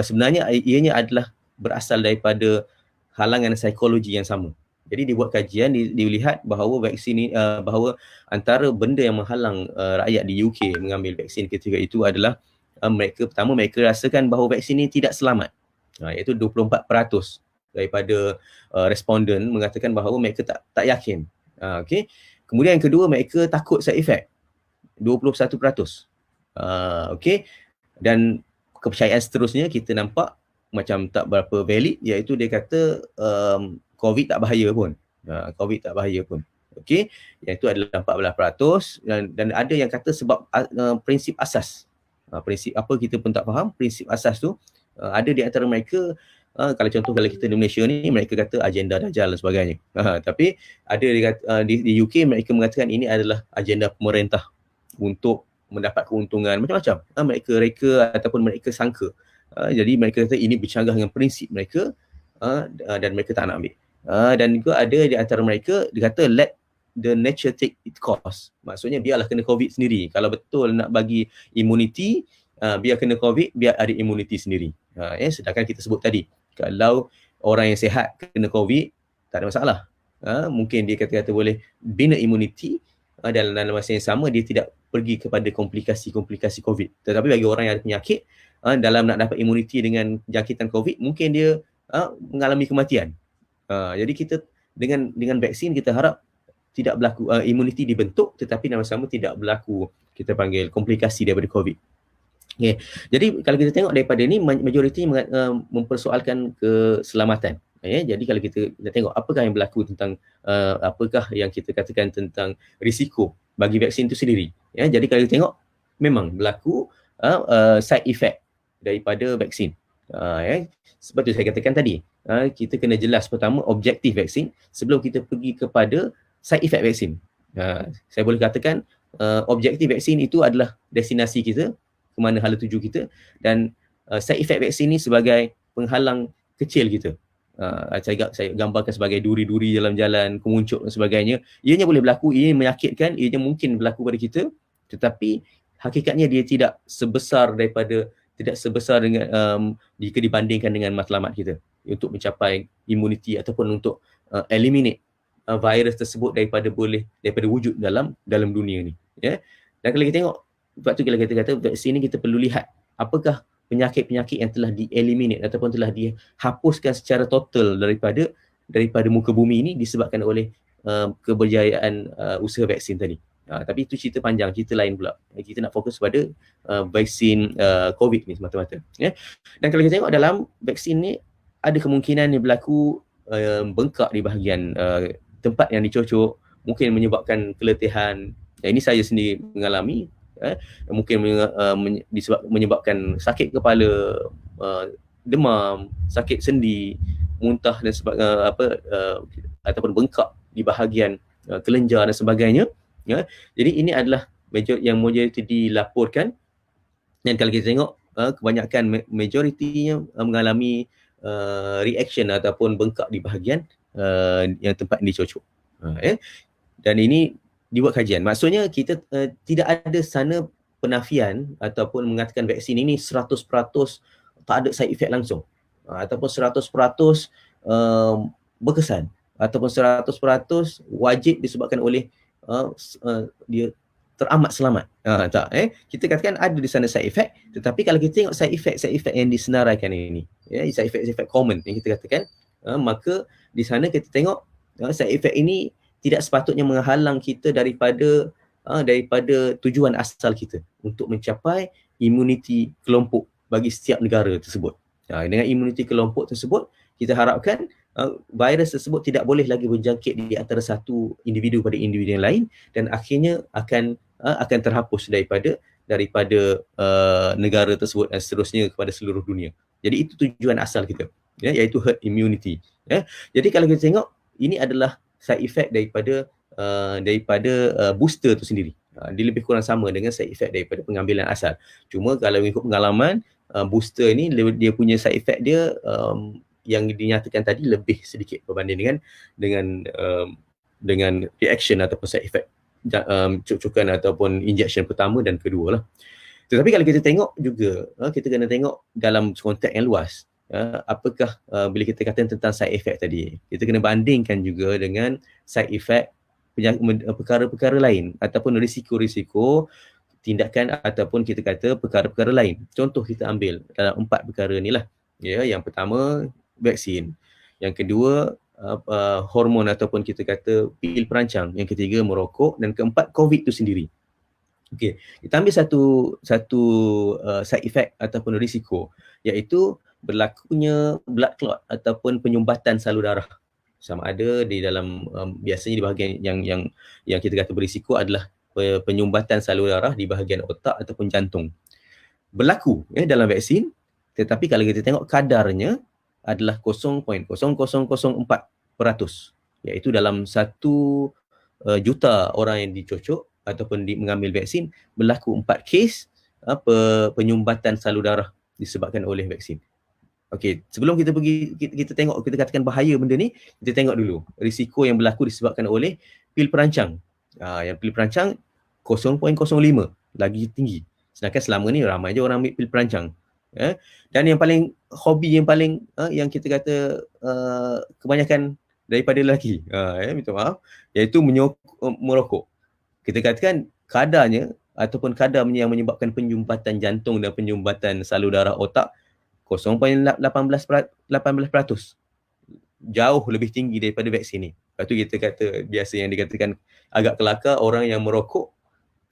Speaker 1: sebenarnya ianya adalah berasal daripada halangan psikologi yang sama. Jadi dia buat kajian, dia lihat bahawa vaksin ni, bahawa antara benda yang menghalang rakyat di UK mengambil vaksin ketika itu adalah mereka rasakan bahawa vaksin ni tidak selamat. Iaitu 24% daripada responden mengatakan bahawa mereka tak yakin. Kemudian yang kedua, mereka takut side effect. 21%. Okey. Dan kepercayaan seterusnya kita nampak macam tak berapa valid, iaitu dia kata COVID tak bahaya pun. COVID tak bahaya pun. Okey, yang itu adalah 14%, dan ada yang kata sebab prinsip asas. Prinsip apa kita pun tak faham, prinsip asas tu ada di antara mereka. Kalau kita di Malaysia ni, mereka kata agenda Dajjal dan sebagainya. Tapi ada di UK mereka mengatakan ini adalah agenda pemerintah untuk mendapat keuntungan macam-macam. Mereka reka ataupun mereka sangka. Jadi mereka kata ini bercanggah dengan prinsip mereka, dan mereka tak nak ambil. Dan juga ada di antara mereka dia kata let the nature take its course. Maksudnya biarlah kena COVID sendiri. Kalau betul nak bagi immunity, biar kena COVID, biar ada immunity sendiri. Sedangkan kita sebut tadi, kalau orang yang sihat kena COVID, tak ada masalah. Mungkin dia kata-kata boleh bina immunity, dalam masa yang sama dia tidak pergi kepada komplikasi-komplikasi COVID. Tetapi bagi orang yang ada penyakit, dalam nak dapat immunity dengan jangkitan COVID, mungkin dia mengalami kematian. Jadi kita dengan vaksin kita harap tidak berlaku immunity dibentuk, tetapi dalam masa sama tidak berlaku kita panggil komplikasi daripada COVID. Okay. Jadi kalau kita tengok daripada ni, majoriti mempersoalkan keselamatan. Jadi kalau kita tengok apakah yang berlaku tentang apakah yang kita katakan tentang risiko bagi vaksin itu sendiri. Jadi kalau kita tengok memang berlaku side effect daripada vaksin. Seperti saya katakan tadi, kita kena jelas pertama objektif vaksin sebelum kita pergi kepada side effect vaksin. Saya boleh katakan objektif vaksin itu adalah destinasi kita, ke mana hala tuju kita, dan side effect vaksin ni sebagai penghalang kecil kita. Saya gambarkan sebagai duri-duri dalam jalan, kemuncuk dan sebagainya. Ianya boleh berlaku, ianya menyakitkan, ianya mungkin berlaku pada kita, tetapi hakikatnya dia tidak sebesar dengan jika dibandingkan dengan matlamat kita untuk mencapai immunity ataupun untuk eliminate virus tersebut daripada wujud dalam dunia ni. Dan kalau kita tengok, sebab tu kalau kita kata vaksin ni kita perlu lihat apakah penyakit-penyakit yang telah di-eliminate ataupun telah dihapuskan secara total daripada muka bumi ini disebabkan oleh keberjayaan usaha vaksin tadi. Tapi itu cerita panjang, cerita lain pula. Kita nak fokus pada vaksin COVID ni semata-mata. Dan kalau kita tengok dalam vaksin ni, ada kemungkinan yang berlaku bengkak di bahagian tempat yang dicocok, mungkin menyebabkan keletihan. Ini saya sendiri mengalami. Mungkin menyebabkan sakit kepala, demam, sakit sendi, muntah dan ataupun bengkak di bahagian kelenjar dan sebagainya. Jadi ini adalah yang majoriti dilaporkan, dan kalau kita tengok kebanyakan majoritinya mengalami reaction ataupun bengkak di bahagian yang tempat dicocok. Dan ini dibuat kajian. Maksudnya kita tidak ada sana penafian ataupun mengatakan vaksin ini 100% tak ada side effect langsung, ataupun 100% berkesan, ataupun 100% wajib disebabkan oleh dia teramat selamat. Kita katakan ada di sana side effect, tetapi kalau kita tengok side effect yang disenaraikan ini, side effect common yang kita katakan, maka di sana kita tengok side effect ini tidak sepatutnya menghalang kita daripada tujuan asal kita untuk mencapai immunity kelompok bagi setiap negara tersebut. Dengan immunity kelompok tersebut, kita harapkan virus tersebut tidak boleh lagi berjangkit di antara satu individu pada individu yang lain, dan akhirnya akan terhapus daripada negara tersebut dan seterusnya kepada seluruh dunia. Jadi itu tujuan asal kita, iaitu herd immunity. Jadi kalau kita tengok, ini adalah side effect daripada booster tu sendiri. Dia lebih kurang sama dengan side effect daripada pengambilan asal. Cuma kalau mengikut pengalaman, booster ni dia punya side effect dia yang dinyatakan tadi lebih sedikit berbanding dengan reaction ataupun side effect cuk-cukan ataupun injection pertama dan kedua lah. Tetapi kalau kita tengok juga, kita kena tengok dalam konteks yang luas. Apakah bila kita kata tentang side effect tadi, kita kena bandingkan juga dengan side effect perkara-perkara lain ataupun risiko-risiko tindakan ataupun kita kata perkara-perkara lain. Contoh kita ambil dalam 4 perkara ni lah. Yang pertama vaksin, yang kedua hormon ataupun kita kata pil perancang, yang ketiga merokok, dan keempat COVID tu sendiri. Okey, kita ambil satu side effect ataupun risiko, iaitu berlakunya blood clot ataupun penyumbatan salur darah. Sama ada di dalam biasanya di bahagian yang kita kata berisiko adalah penyumbatan salur darah di bahagian otak ataupun jantung. Berlaku dalam vaksin, tetapi kalau kita tengok kadarnya adalah 0.0004%, iaitu dalam 1 juta orang yang dicocok ataupun mengambil vaksin, berlaku 4 kes penyumbatan salur darah disebabkan oleh vaksin. Okey, sebelum kita pergi kita tengok, kita katakan bahaya benda ni, kita tengok dulu risiko yang berlaku disebabkan oleh pil perancang. Yang pil perancang 0.05, lagi tinggi. Sedangkan selama ni ramai je orang ambil pil perancang. Dan yang paling hobi yang paling yang kita kata kebanyakan daripada lelaki, minta maaf, iaitu merokok. Kita katakan kadarnya ataupun kadar yang menyebabkan penyumbatan jantung dan penyumbatan salur darah otak 0.18%. Jauh lebih tinggi daripada vaksin ni. Lepas tu kita kata, biasa yang dikatakan agak kelakar orang yang merokok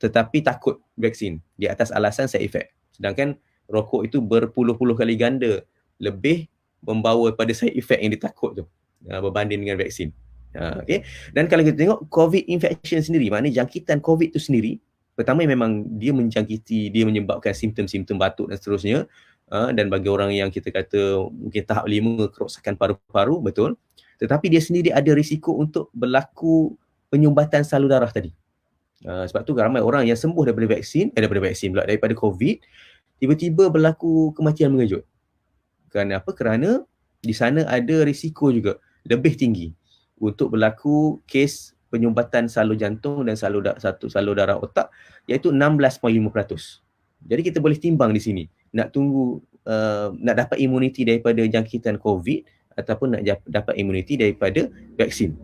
Speaker 1: tetapi takut vaksin di atas alasan side effect. Sedangkan rokok itu berpuluh-puluh kali ganda lebih membawa pada side effect yang ditakut tu berbanding dengan vaksin. Okay. Dan kalau kita tengok COVID infection sendiri, maknanya jangkitan COVID tu sendiri, pertama memang dia menjangkiti, dia menyebabkan simptom-simptom batuk dan seterusnya. Dan bagi orang yang kita kata mungkin tahap 5 kerosakan paru-paru, betul. Tetapi dia sendiri ada risiko untuk berlaku penyumbatan salur darah tadi. Sebab tu ramai orang yang sembuh daripada COVID, tiba-tiba berlaku kematian mengejut. Kerana apa? Kerana di sana ada risiko juga lebih tinggi untuk berlaku kes penyumbatan salur jantung dan salur darah otak, iaitu 16.5%. Jadi kita boleh timbang di sini, nak tunggu nak dapat imuniti daripada jangkitan COVID ataupun nak dapat imuniti daripada vaksin.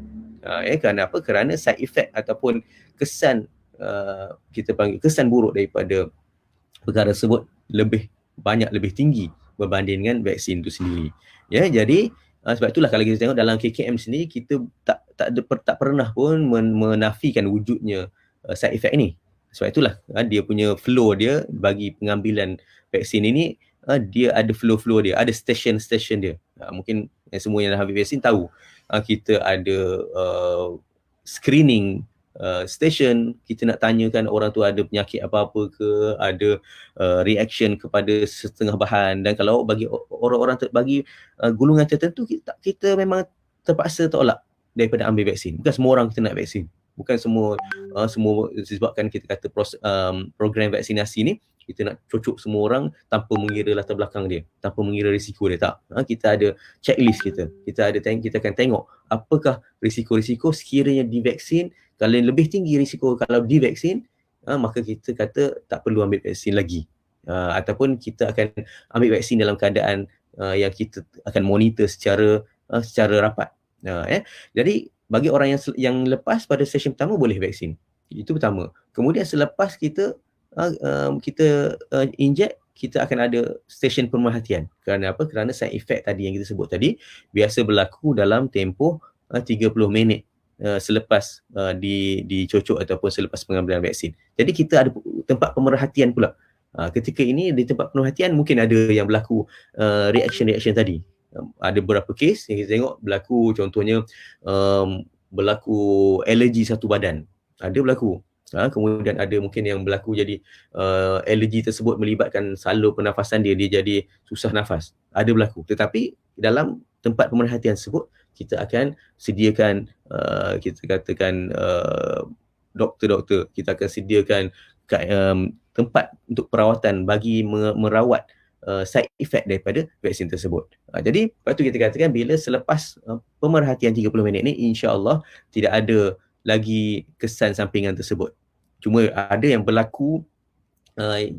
Speaker 1: Kerana apa? Kerana side effect ataupun kesan kita panggil kesan buruk daripada perkara tersebut lebih banyak, lebih tinggi berbanding dengan vaksin itu sendiri. Jadi sebab itulah kalau kita tengok dalam KKM sendiri, kita tak pernah pun menafikan wujudnya side effect ni. Sebab itulah dia punya flow dia bagi pengambilan vaksin ini, dia ada flow dia, ada station dia. Mungkin semua yang dah ambil vaksin tahu kita ada screening station, kita nak tanyakan orang tu ada penyakit apa-apa ke, ada reaction kepada setengah bahan. Dan kalau bagi orang-orang bagi golongan tertentu, kita memang terpaksa tolak daripada ambil vaksin. Bukan semua orang kita nak vaksin. Bukan semua disebabkan kita kata program vaksinasi ni kita nak cocok semua orang tanpa mengira latar belakang dia, tanpa mengira risiko dia, tak. Kita ada checklist kita akan tengok apakah risiko-risiko sekiranya divaksin. Kalau lebih tinggi risiko kalau divaksin, maka kita kata tak perlu ambil vaksin lagi. Ataupun kita akan ambil vaksin dalam keadaan yang kita akan monitor secara rapat. Jadi bagi orang yang lepas pada session pertama boleh vaksin. Itu pertama. Kemudian selepas kita inject, kita akan ada stesen pemerhatian. Kerana apa? Kerana side effect tadi yang kita sebut tadi biasa berlaku dalam tempoh 30 minit selepas dicocok ataupun selepas pengambilan vaksin. Jadi kita ada tempat pemerhatian pula. Ketika ini di tempat pemerhatian mungkin ada yang berlaku reaction tadi. Ada beberapa kes yang kita tengok berlaku, contohnya berlaku alergi satu badan. Ada berlaku. Kemudian ada mungkin yang berlaku jadi alergi tersebut melibatkan salur pernafasan dia jadi susah nafas. Ada berlaku. Tetapi dalam tempat pemerhatian tersebut kita akan sediakan kita katakan doktor-doktor, kita akan sediakan tempat untuk perawatan bagi merawat side effect daripada vaksin tersebut. Jadi lepas tu kita katakan bila selepas pemerhatian 30 minit ni, insya-Allah tidak ada lagi kesan sampingan tersebut. Cuma ada yang berlaku,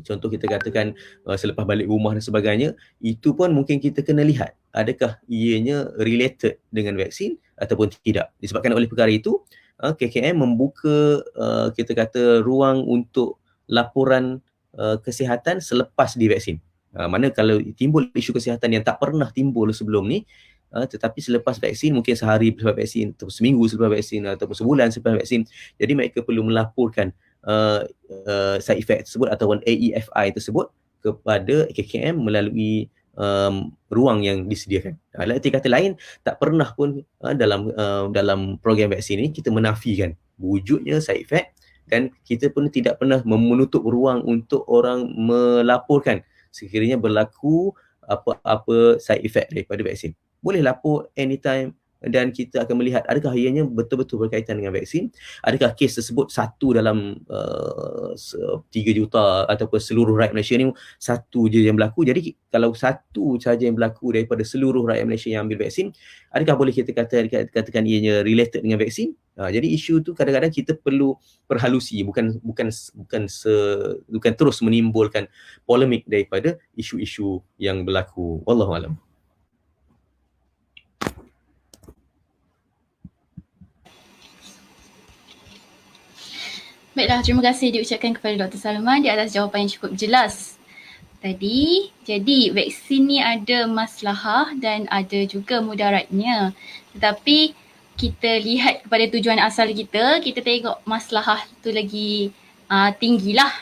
Speaker 1: contoh kita katakan selepas balik rumah dan sebagainya, itu pun mungkin kita kena lihat adakah ianya related dengan vaksin ataupun tidak. Disebabkan oleh perkara itu, KKM membuka kita kata ruang untuk laporan kesihatan selepas divaksin. Mana kalau timbul isu kesihatan yang tak pernah timbul sebelum ni, tetapi selepas vaksin, mungkin sehari selepas vaksin, atau seminggu selepas vaksin, ataupun sebulan selepas vaksin, jadi mereka perlu melaporkan side effect tersebut ataupun AEFI tersebut kepada KKM melalui ruang yang disediakan. Dalam arti kata lain, tak pernah pun dalam program vaksin ini kita menafikan wujudnya side effect, dan kita pun tidak pernah menutup ruang untuk orang melaporkan sekiranya berlaku apa-apa side effect daripada vaksin. Boleh lapor anytime dan kita akan melihat adakah ianya betul-betul berkaitan dengan vaksin, adakah kes tersebut satu dalam 3 juta ataupun seluruh rakyat Malaysia ni satu je yang berlaku. Jadi kalau satu saja yang berlaku daripada seluruh rakyat Malaysia yang ambil vaksin, adakah boleh kita katakan ianya related dengan vaksin? Jadi isu tu kadang-kadang kita perlu perhalusi, bukan terus menimbulkan polemik daripada isu-isu yang berlaku. Wallahualam.
Speaker 2: Baiklah, terima kasih diucapkan kepada Dr. Salman di atas jawapan yang cukup jelas tadi. Jadi vaksin ni ada masalah dan ada juga mudaratnya. Tetapi kita lihat kepada tujuan asal kita tengok masalah tu lagi tinggilah.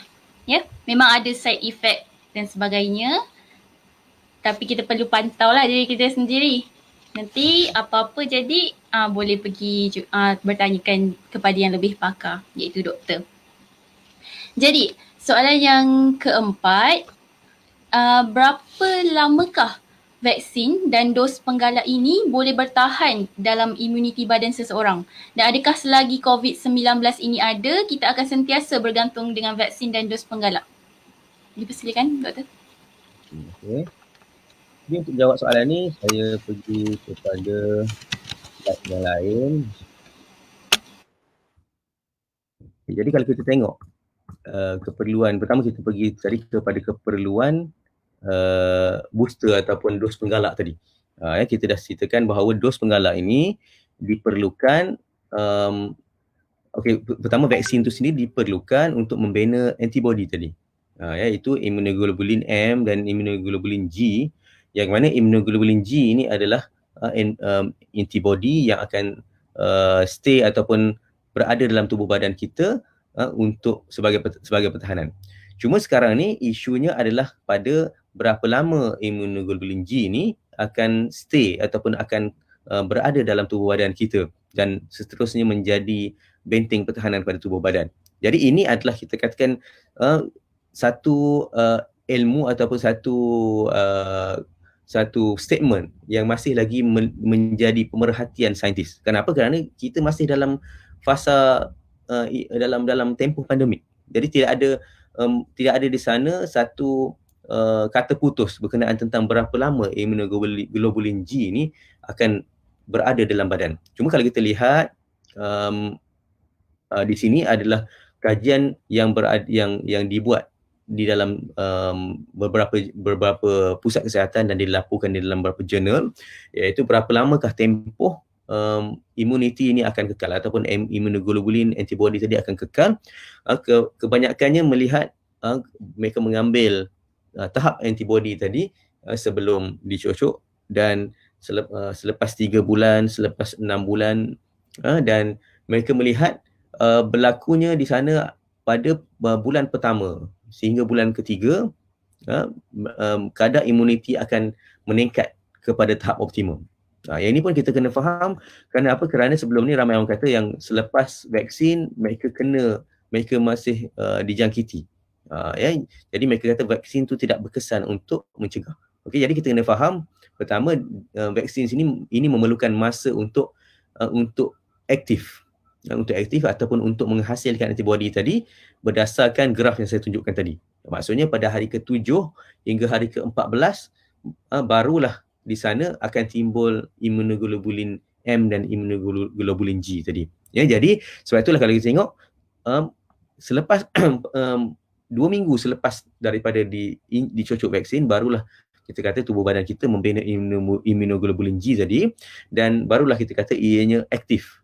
Speaker 2: Ya, memang ada side effect dan sebagainya. Tapi kita perlu pantau lah diri kita sendiri. Nanti apa-apa jadi boleh pergi bertanyakan kepada yang lebih pakar, iaitu doktor. Jadi soalan yang keempat, berapa lamakah vaksin dan dos penggalak ini boleh bertahan dalam imuniti badan seseorang? Dan adakah selagi COVID-19 ini ada, kita akan sentiasa bergantung dengan vaksin dan dos penggalak? Dipersilakan, doktor.
Speaker 1: Okay. Jadi untuk jawab soalan ni, saya pergi kepada slide yang lain. Jadi kalau kita tengok keperluan, pertama kita pergi tadi kepada keperluan booster ataupun dos penggalak tadi. Kita dah ceritakan bahawa dos penggalak ini diperlukan, pertama vaksin tu sendiri diperlukan untuk membina antibody tadi. Iaitu immunoglobulin M dan immunoglobulin G, yang mana immunoglobulin G ini adalah antibody yang akan stay ataupun berada dalam tubuh badan kita untuk sebagai pertahanan. Cuma sekarang ni isunya adalah pada berapa lama immunoglobulin G ni akan stay ataupun akan berada dalam tubuh badan kita dan seterusnya menjadi benteng pertahanan pada tubuh badan. Jadi ini adalah kita katakan satu ilmu ataupun satu statement yang masih lagi menjadi pemerhatian saintis. Kenapa? Kerana kita masih dalam fasa dalam tempoh pandemik. Jadi tidak ada di sana satu kata putus berkenaan tentang berapa lama immunoglobulin G ni akan berada dalam badan. Cuma kalau kita lihat di sini adalah kajian yang dibuat di dalam beberapa pusat kesihatan dan dilaporkan di dalam beberapa jurnal, iaitu berapa lamakah tempoh immunity ini akan kekal ataupun immunoglobulin antibody tadi akan kekal. Kebanyakannya melihat mereka mengambil tahap antibody tadi sebelum dicocok dan selepas 3 bulan, selepas 6 bulan, dan mereka melihat berlakunya di sana pada bulan pertama sehingga bulan ketiga, kadar imuniti akan meningkat kepada tahap optimum. Yang ini pun kita kena faham. Kerana apa? Kerana sebelum ni ramai orang kata yang selepas vaksin mereka masih dijangkiti. Jadi mereka kata vaksin tu tidak berkesan untuk mencegah. Okey, jadi kita kena faham pertama vaksin ini memerlukan masa untuk aktif. Untuk aktif ataupun untuk menghasilkan antibody tadi berdasarkan graf yang saya tunjukkan tadi. Maksudnya pada hari ke-7 hingga hari ke-14 barulah di sana akan timbul immunoglobulin M dan immunoglobulin G tadi. Jadi sebab itulah kalau kita tengok selepas 2 minggu selepas daripada dicocok vaksin, barulah kita kata tubuh badan kita membina immunoglobulin G tadi, dan barulah kita kata ianya aktif.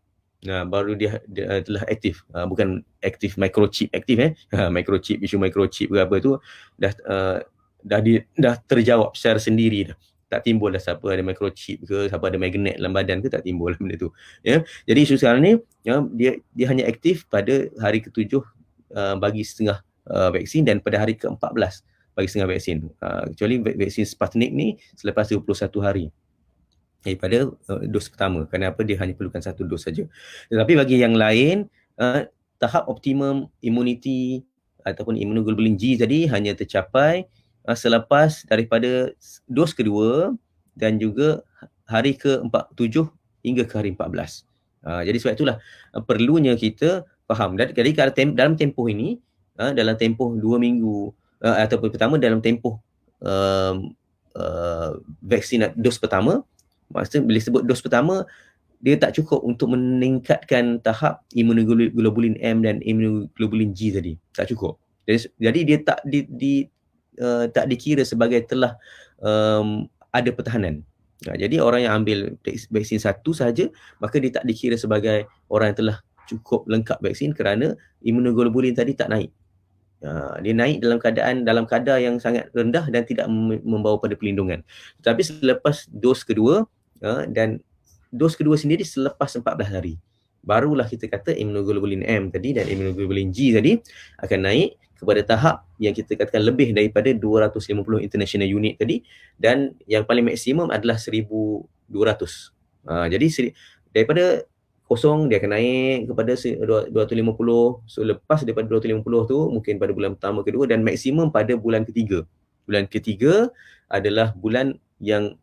Speaker 1: Baru dia telah aktif, bukan aktif microchip aktif microchip, isu microchip ke apa tu dah terjawab secara sendiri dah. Tak timbul dah siapa ada microchip ke, siapa ada magnet dalam badan ke, tak timbul benda tu. Jadi isu sekarang ni dia hanya aktif pada hari ke-7 bagi setengah vaksin, dan pada hari ke-14 bagi setengah vaksin. Kecuali vaksin Sputnik ni selepas 21 hari daripada dos pertama. Kenapa dia hanya perlukan satu dos saja. Tetapi bagi yang lain, tahap optimum immunity ataupun immunoglobulin G tadi hanya tercapai selepas daripada dos kedua dan juga hari ke-47 hingga ke hari 14. Jadi sebab itulah perlunya kita faham. Jadi dalam tempoh ini, dalam tempoh 2 minggu ataupun pertama dalam tempoh vaksin dos pertama, maksudnya bila sebut dos pertama, dia tak cukup untuk meningkatkan tahap immunoglobulin M dan immunoglobulin G tadi. Tak cukup. Jadi dia tak dikira sebagai telah ada pertahanan. Jadi orang yang ambil vaksin satu sahaja, maka dia tak dikira sebagai orang yang telah cukup lengkap vaksin kerana immunoglobulin tadi tak naik. Dia naik dalam kadar yang sangat rendah dan tidak membawa pada perlindungan. Tetapi selepas dos kedua, dan dos kedua sendiri selepas 14 hari, barulah kita kata immunoglobulin M tadi dan immunoglobulin G tadi akan naik kepada tahap yang kita katakan lebih daripada 250 international unit tadi, dan yang paling maksimum adalah 1,200. Jadi daripada kosong dia akan naik kepada 250. So lepas daripada 250 tu mungkin pada bulan pertama, kedua, dan maksimum pada bulan ketiga. Bulan ketiga adalah bulan yang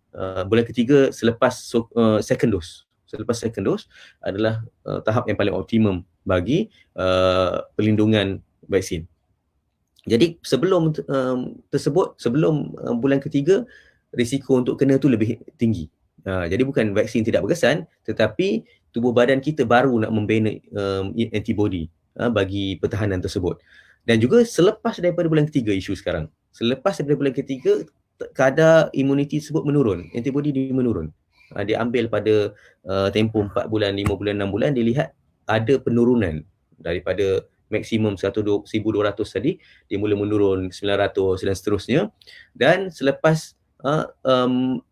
Speaker 1: bulan ketiga selepas second dose. Selepas second dose adalah tahap yang paling optimum bagi perlindungan vaksin. Jadi sebelum sebelum bulan ketiga, risiko untuk kena tu lebih tinggi. Jadi bukan vaksin tidak berkesan, tetapi tubuh badan kita baru nak membina antibody bagi pertahanan tersebut. Dan juga selepas daripada bulan ketiga, isu sekarang, selepas daripada bulan ketiga, kadar imuniti tersebut menurun, antibody dia menurun. Dia ambil pada tempoh 4 bulan, 5 bulan, 6 bulan, dia lihat ada penurunan daripada maksimum 1,200 tadi, dia mula menurun 900 dan seterusnya. Dan selepas 6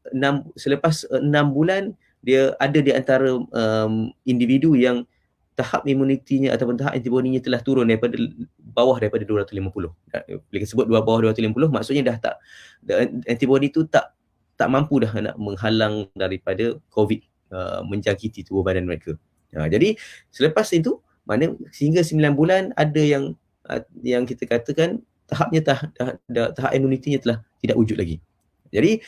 Speaker 1: bulan, dia ada di antara individu yang tahap imunitinya ataupun tahap antibodinya telah turun daripada bawah daripada 250. Bila sebut bawah 250, maksudnya dah tak, antibody tu tak mampu dah nak menghalang daripada COVID menjangkiti tubuh badan mereka. Jadi selepas itu, mana sehingga 9 bulan ada yang kita katakan tahapnya tahap imunitinya telah tidak wujud lagi. Jadi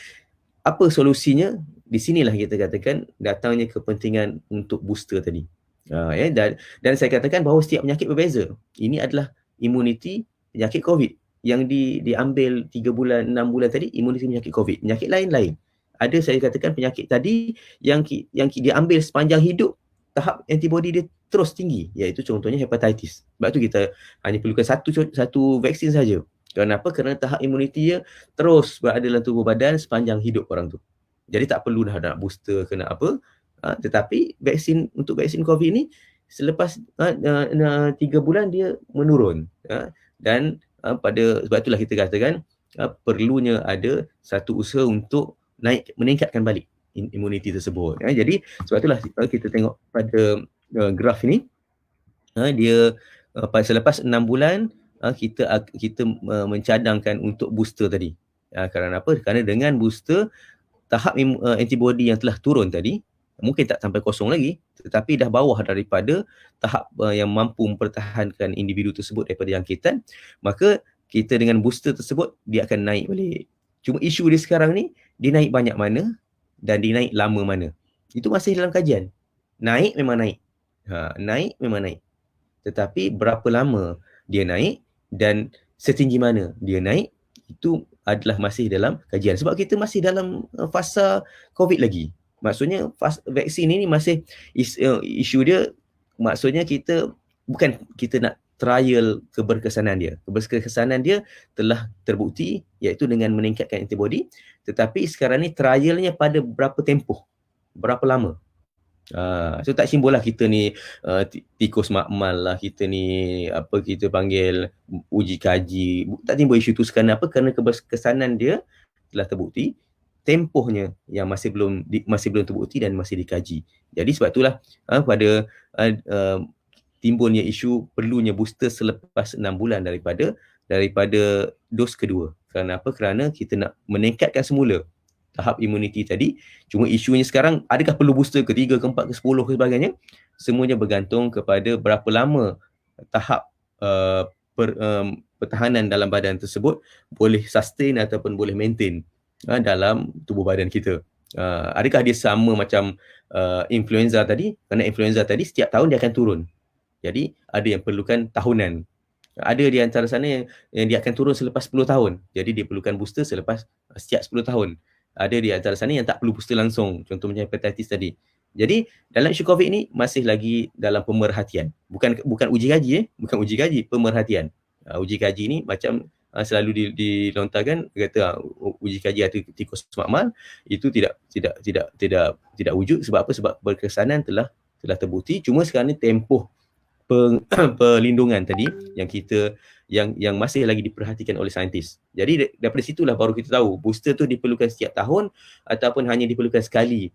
Speaker 1: apa solusinya? Di sinilah kita katakan datangnya kepentingan untuk booster tadi. Dan saya katakan bahawa setiap penyakit berbeza. Ini adalah imuniti penyakit COVID yang diambil 3 bulan, 6 bulan tadi, imuniti penyakit COVID. Penyakit lain-lain. Ada saya katakan penyakit tadi yang diambil sepanjang hidup, tahap antibody dia terus tinggi, iaitu contohnya hepatitis. Sebab tu kita hanya perlukan satu vaksin saja. Kenapa? Kerana tahap imuniti dia terus berada dalam tubuh badan sepanjang hidup orang tu. Jadi tak perlu dah nak booster kena apa. Tetapi untuk vaksin COVID ni selepas 3 bulan dia menurun. Dan sebab itulah kita katakan perlunya ada satu usaha untuk meningkatkan balik imuniti tersebut. Jadi sebab itulah kita tengok pada graf ini, dia selepas 6 bulan kita mencadangkan untuk booster tadi. Kerana apa? Kerana dengan booster, tahap antibody yang telah turun tadi mungkin tak sampai kosong lagi, tetapi dah bawah daripada tahap yang mampu mempertahankan individu tersebut daripada jangkitan, maka kita dengan booster tersebut dia akan naik balik. Cuma isu dia sekarang ni, dia naik banyak mana dan dia naik lama mana. Itu masih dalam kajian. Naik memang naik. Naik memang naik. Tetapi berapa lama dia naik dan setinggi mana dia naik, itu adalah masih dalam kajian. Sebab kita masih dalam fasa COVID lagi. Maksudnya vaksin ini masih isu dia, maksudnya bukan kita nak trial keberkesanan dia. Keberkesanan dia telah terbukti, iaitu dengan meningkatkan antibody. Tetapi sekarang ni trialnya pada berapa tempoh, berapa lama. So tak simbol lah kita ni tikus makmal lah, kita ni apa kita panggil uji kaji. Tak timbul isu tu sekarang. Apa? Kerana keberkesanan dia telah terbukti, tempohnya yang masih belum terbukti dan masih dikaji. Jadi sebab itulah pada timbulnya isu perlunya booster selepas 6 bulan daripada dos kedua. Kerana apa? Kerana kita nak meningkatkan semula tahap imuniti tadi. Cuma isunya sekarang, adakah perlu booster ke-3, ke-4, ke-10 ke sebagainya? Semuanya bergantung kepada berapa lama tahap pertahanan dalam badan tersebut boleh sustain ataupun boleh maintain dalam tubuh badan kita. Adakah dia sama macam influenza tadi? Kerana influenza tadi setiap tahun dia akan turun. Jadi ada yang perlukan tahunan. Ada di antara sana yang dia akan turun selepas 10 tahun. Jadi dia perlukan booster selepas setiap 10 tahun. Ada di antara sana yang tak perlu booster langsung. Contoh macam hepatitis tadi. Jadi dalam isu COVID ni masih lagi dalam pemerhatian. Bukan uji kaji, bukan uji kaji, pemerhatian. Uji kaji ni macam selalu dilontarkan, kata uji kaji atau tikus makmal itu tidak wujud. Sebab apa? Sebab berkesanan telah terbukti. Cuma sekarang ni tempoh perlindungan tadi yang masih lagi diperhatikan oleh saintis. Jadi daripada situlah baru kita tahu booster tu diperlukan setiap tahun ataupun hanya diperlukan sekali,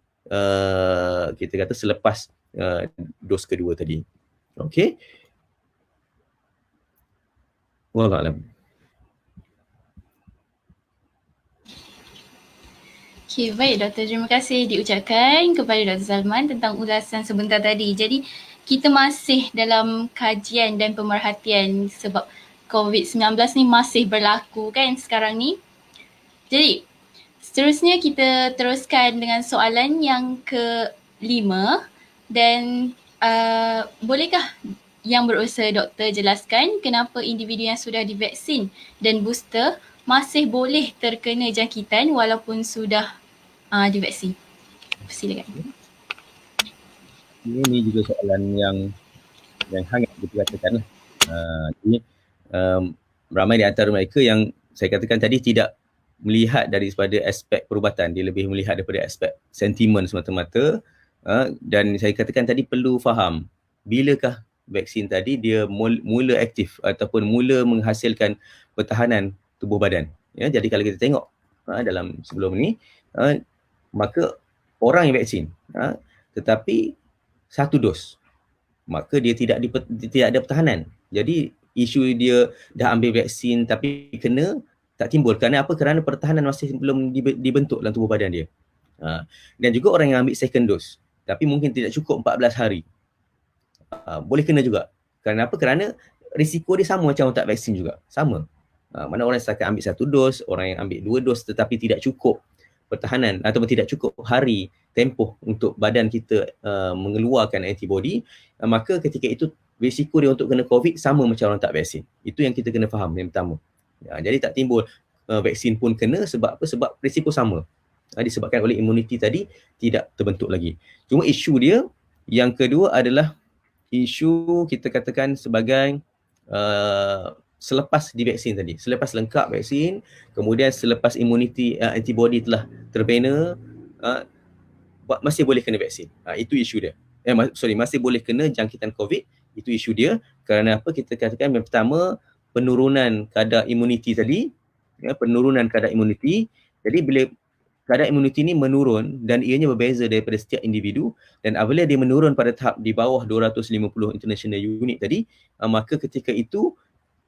Speaker 1: kita kata selepas dos kedua tadi. Okey. Wallahualam.
Speaker 2: Okay, baik Doktor. Terima kasih diucapkan kepada Dr. Salman tentang ulasan sebentar tadi. Jadi, kita masih dalam kajian dan pemerhatian sebab COVID-19 ni masih berlaku kan sekarang ni. Jadi, seterusnya kita teruskan dengan soalan yang ke-5 dan bolehkah yang berusaha doktor jelaskan kenapa individu yang sudah divaksin dan booster masih boleh terkena jangkitan walaupun sudah divaksin? Silakan.
Speaker 1: Ini juga soalan yang hangat diperkatakan lah. Jadi ramai di antara mereka yang saya katakan tadi tidak melihat daripada aspek perubatan, dia lebih melihat daripada aspek sentimen semata-mata. Dan saya katakan tadi perlu faham bilakah vaksin tadi dia mula aktif ataupun mula menghasilkan pertahanan tubuh badan. Ya, jadi kalau kita tengok dalam sebelum ni, maka orang yang vaksin tetapi satu dos, maka dia tidak ada pertahanan. Jadi isu dia dah ambil vaksin tapi kena tak timbul. Kerana apa? Kerana pertahanan masih belum dibentuk dalam tubuh badan dia. Dan juga orang yang ambil second dose tapi mungkin tidak cukup 14 hari, boleh kena juga. Kerana apa? Kerana risiko dia sama macam orang tak vaksin juga. Sama. Mana orang yang setakat ambil satu dos, orang yang ambil 2 dos tetapi tidak cukup pertahanan ataupun tidak cukup hari tempoh untuk badan kita mengeluarkan antibody, maka ketika itu risiko dia untuk kena COVID sama macam orang tak vaksin. Itu yang kita kena faham yang pertama. Jadi tak timbul vaksin pun kena sebab apa? Sebab risiko sama. Disebabkan oleh imuniti tadi tidak terbentuk lagi. Cuma isu dia yang kedua adalah isu kita katakan sebagai selepas divaksin tadi, selepas lengkap vaksin, kemudian selepas imuniti antibody telah terbina, masih boleh kena vaksin. Itu isu dia. Masih boleh kena jangkitan COVID, itu isu dia. Kerana apa? Kita katakan yang pertama, penurunan kadar imuniti tadi, penurunan kadar imuniti. Jadi bila kadar imuniti ni menurun dan ianya berbeza daripada setiap individu, dan apabila dia menurun pada tahap di bawah 250 international unit tadi, maka ketika itu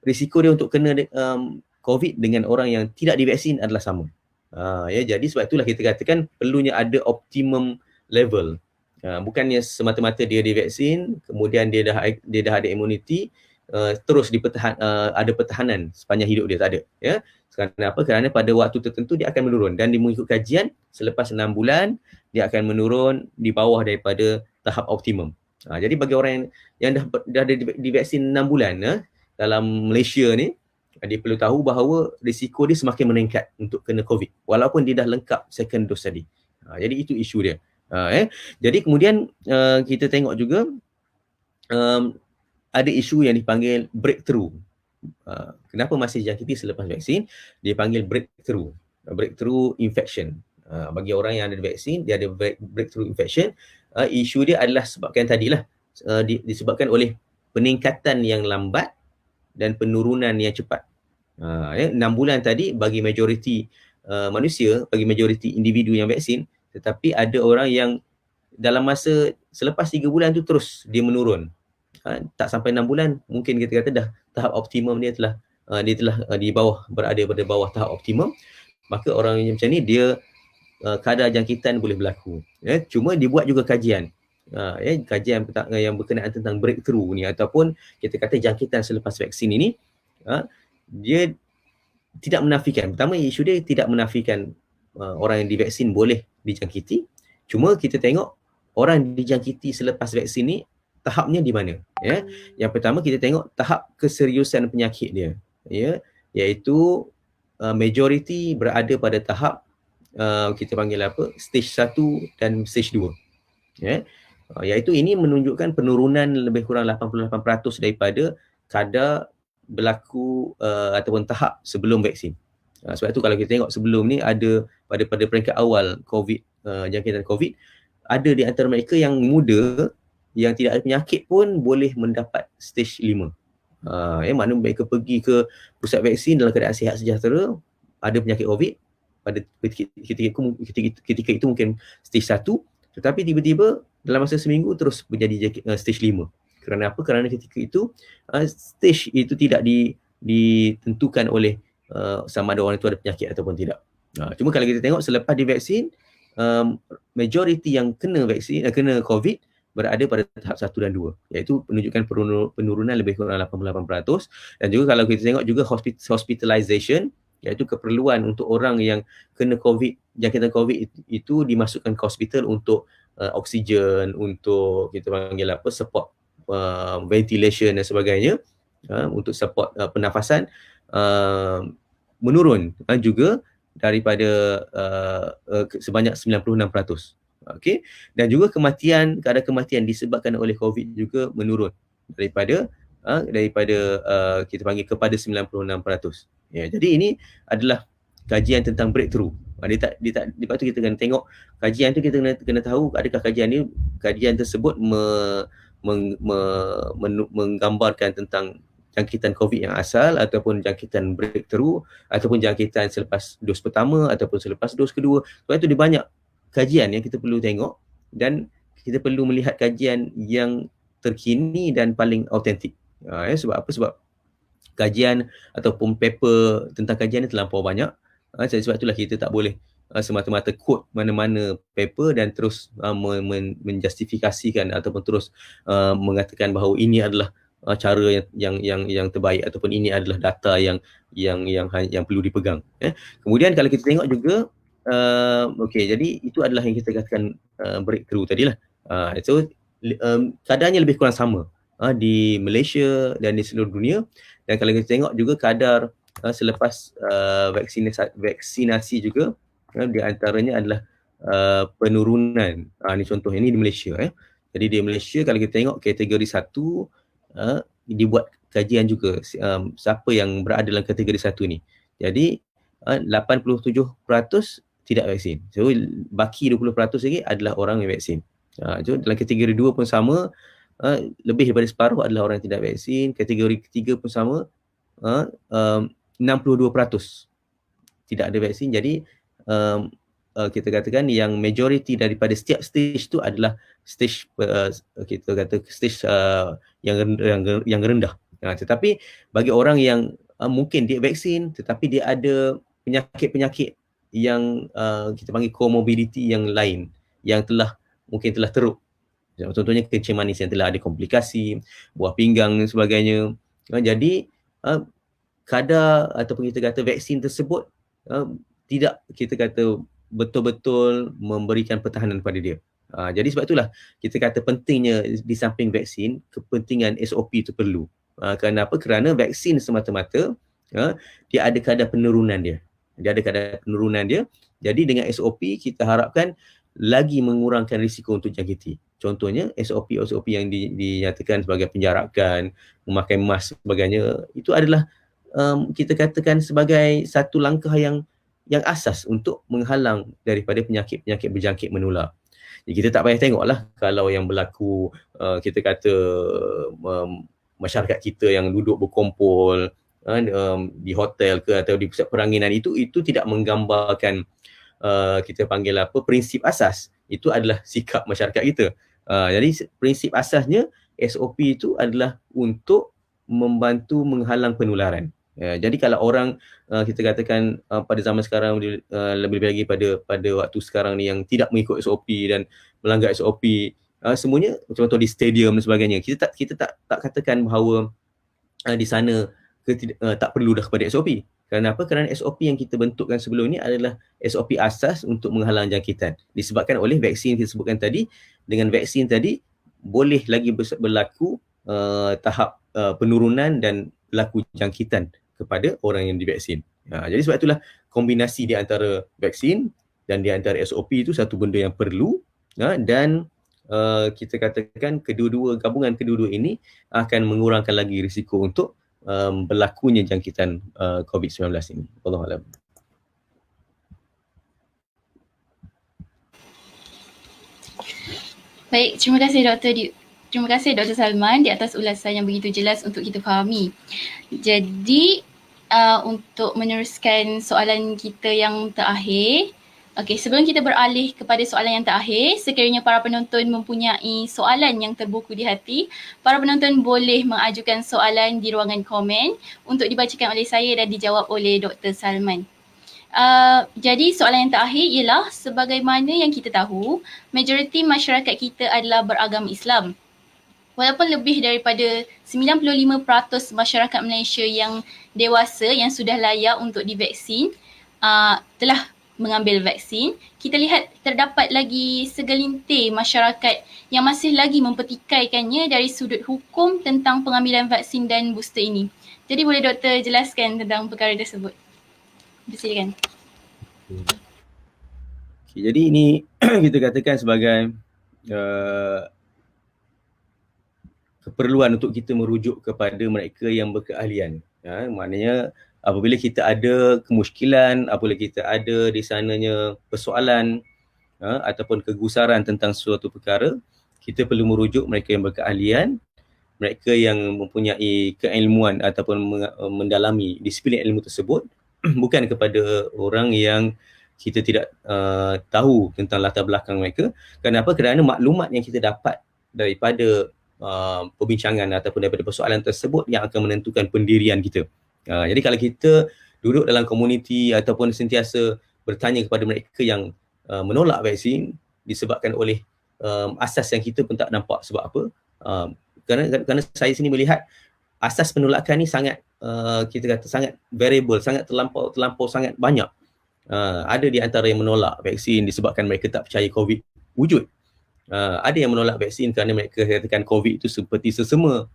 Speaker 1: risiko dia untuk kena COVID dengan orang yang tidak divaksin adalah sama. Jadi sebab itulah kita katakan perlunya ada optimum level. Bukannya semata-mata dia divaksin, kemudian dia dah ada imuniti, terus ada pertahanan sepanjang hidup dia, tak ada. Ya. Kerana apa? Kerana pada waktu tertentu dia akan menurun, dan mengikut kajian selepas 6 bulan dia akan menurun di bawah daripada tahap optimum. Jadi bagi orang yang dah ada divaksin 6 bulan dalam Malaysia ni, dia perlu tahu bahawa risiko dia semakin meningkat untuk kena COVID walaupun dia dah lengkap second dose tadi. Jadi itu isu dia. Jadi kemudian kita tengok juga ada isu yang dipanggil breakthrough. Kenapa masih jangkiti selepas vaksin? Dia panggil breakthrough infection. Bagi orang yang ada vaksin, dia ada breakthrough infection. Isu dia adalah sebabkan tadilah, disebabkan oleh peningkatan yang lambat dan penurunan yang cepat. 6 bulan tadi bagi majoriti manusia, bagi majoriti individu yang vaksin, tetapi ada orang yang dalam masa selepas 3 bulan tu terus dia menurun. tak sampai 6 bulan, mungkin kita kata dah tahap optimum dia telah di bawah, berada pada bawah tahap optimum, maka orang yang macam ni dia kadar jangkitan boleh berlaku. Cuma dibuat juga kajian. Kajian yang berkenaan tentang breakthrough ni ataupun kita kata jangkitan selepas vaksin ini, dia tidak menafikan. Pertama, isu dia tidak menafikan orang yang divaksin boleh dijangkiti. Cuma kita tengok orang dijangkiti selepas vaksin ni tahapnya di mana. Yang pertama kita tengok tahap keseriusan penyakit dia. Iaitu majoriti berada pada tahap kita panggil apa, stage 1 dan stage 2. Iaitu ini menunjukkan penurunan lebih kurang 88% daripada kadar berlaku ataupun tahap sebelum vaksin. Sebab tu kalau kita tengok sebelum ni ada pada peringkat awal COVID, jangkitan COVID, ada di antara mereka yang muda yang tidak ada penyakit pun boleh mendapat stage 5. Maknanya mereka pergi ke pusat vaksin dalam keadaan sihat sejahtera, ada penyakit COVID, pada ketika itu mungkin stage 1, tetapi tiba-tiba dalam masa seminggu terus menjadi stage 5. Kerana apa? Kerana ketika itu stage itu tidak ditentukan oleh sama ada orang itu ada penyakit ataupun tidak. Cuma kalau kita tengok selepas divaksin, majoriti yang kena vaksin, kena COVID berada pada tahap 1 dan 2, iaitu menunjukkan penurunan lebih kurang 88%. Dan juga kalau kita tengok juga hospitalization, iaitu keperluan untuk orang yang kena COVID, jangkitan COVID itu dimasukkan ke hospital untuk oksigen, untuk kita panggil apa, support ventilation dan sebagainya, untuk support pernafasan, menurun juga daripada sebanyak 96%. Okey, dan juga kadar kematian disebabkan oleh COVID juga menurun daripada kita panggil kepada 96%. Jadi ini adalah kajian tentang breakthrough. Lepas tu kita kena tengok kajian tu, kita kena tahu adakah kajian tersebut menggambarkan tentang jangkitan COVID yang asal ataupun jangkitan breakthrough ataupun jangkitan selepas dos pertama ataupun selepas dos kedua. Sebab itu dia banyak kajian yang kita perlu tengok dan kita perlu melihat kajian yang terkini dan paling autentik. Sebab apa? Sebab kajian ataupun paper tentang kajian ni terlampau banyak. Sebab itulah kita tak boleh semata-mata quote mana-mana paper dan terus menjustifikasikan ataupun terus mengatakan bahawa ini adalah cara yang terbaik ataupun ini adalah data yang perlu dipegang. Kemudian kalau kita tengok juga jadi itu adalah yang kita katakan breakthrough tadilah. So kadarnya lebih kurang sama di Malaysia dan di seluruh dunia. Dan kalau kita tengok juga kadar selepas vaksinasi juga, di antaranya adalah penurunan. Ini contoh, ini di Malaysia. Jadi di Malaysia kalau kita tengok kategori 1, dibuat kajian juga siapa yang berada dalam kategori 1 ni. Jadi 87% tidak vaksin. So baki 20% lagi adalah orang yang vaksin. So dalam kategori 2 pun sama, lebih daripada separuh adalah orang yang tidak vaksin. Kategori ketiga pun sama, 62% tidak ada vaksin. Jadi kita katakan yang majoriti daripada setiap stage tu adalah stage kita kata stage yang rendah. Tetapi bagi orang yang mungkin dia vaksin tetapi dia ada penyakit-penyakit yang kita panggil comorbidity yang lain yang mungkin telah teruk. Contohnya kencing manis yang telah ada komplikasi, buah pinggang dan sebagainya. Jadi kadar ataupun kita kata vaksin tersebut tidak kita kata betul-betul memberikan pertahanan kepada dia. Jadi sebab itulah kita kata pentingnya di samping vaksin, kepentingan SOP itu perlu. Kenapa? Kerana vaksin semata-mata dia ada kadar penurunan dia. Jadi dengan SOP kita harapkan lagi mengurangkan risiko untuk jangkiti. Contohnya SOP yang dinyatakan sebagai penjarakan, memakai mask sebagainya, itu adalah kita katakan sebagai satu langkah yang asas untuk menghalang daripada penyakit-penyakit berjangkit menular. Jadi kita tak payah tengoklah kalau yang berlaku kita kata masyarakat kita yang duduk berkumpul di hotel ke atau di pusat peranginan, itu tidak menggambarkan kita panggil apa prinsip asas. Itu adalah sikap masyarakat kita. Jadi prinsip asasnya SOP itu adalah untuk membantu menghalang penularan. Jadi kalau orang kita katakan pada zaman sekarang lebih-lebih lagi pada waktu sekarang ni yang tidak mengikut SOP dan melanggar SOP, semuanya contoh di stadium dan sebagainya, kita tak katakan bahawa di sana tak perlu dah kepada SOP. Kerana apa? Kerana SOP yang kita bentukkan sebelum ini adalah SOP asas untuk menghalang jangkitan. Disebabkan oleh vaksin kita sebutkan tadi, dengan vaksin tadi boleh lagi berlaku tahap penurunan dan berlaku jangkitan kepada orang yang divaksin. Jadi sebab itulah kombinasi di antara vaksin dan di antara SOP itu satu benda yang perlu, dan kita katakan gabungan kedua-dua ini akan mengurangkan lagi risiko untuk berlakunya jangkitan COVID-19 ini. Wallahualam.
Speaker 2: Baik, terima kasih Dr. Salman di atas ulasan yang begitu jelas untuk kita fahami. Jadi untuk meneruskan soalan kita yang terakhir, sebelum kita beralih kepada soalan yang terakhir, sekiranya para penonton mempunyai soalan yang terbuku di hati, para penonton boleh mengajukan soalan di ruangan komen untuk dibacakan oleh saya dan dijawab oleh Dr. Salman. Jadi soalan yang terakhir ialah, sebagaimana yang kita tahu, majoriti masyarakat kita adalah beragama Islam. Walaupun lebih daripada 95% masyarakat Malaysia yang dewasa yang sudah layak untuk divaksin telah mengambil vaksin, kita lihat terdapat lagi segelintir masyarakat yang masih lagi mempertikaikannya dari sudut hukum tentang pengambilan vaksin dan booster ini. Jadi boleh doktor jelaskan tentang perkara tersebut? Silakan.
Speaker 1: Jadi ini kita katakan sebagai keperluan untuk kita merujuk kepada mereka yang berkeahlian. Maknanya apabila kita ada kemusykilan, apabila kita ada di sananya persoalan ataupun kegusaran tentang suatu perkara, kita perlu merujuk mereka yang berkeahlian, mereka yang mempunyai keilmuan ataupun mendalami disiplin ilmu tersebut, bukan kepada orang yang kita tidak tahu tentang latar belakang mereka. Kenapa? Kerana maklumat yang kita dapat daripada perbincangan ataupun daripada persoalan tersebut yang akan menentukan pendirian kita. Jadi kalau kita duduk dalam komuniti ataupun sentiasa bertanya kepada mereka yang menolak vaksin disebabkan oleh asas yang kita pun tak nampak sebab apa, kerana saya sini melihat asas penolakan ni sangat kita kata sangat variable, sangat terlampau sangat banyak. Ada di antara yang menolak vaksin disebabkan mereka tak percaya COVID wujud. Ada yang menolak vaksin kerana mereka katakan COVID itu seperti sesama.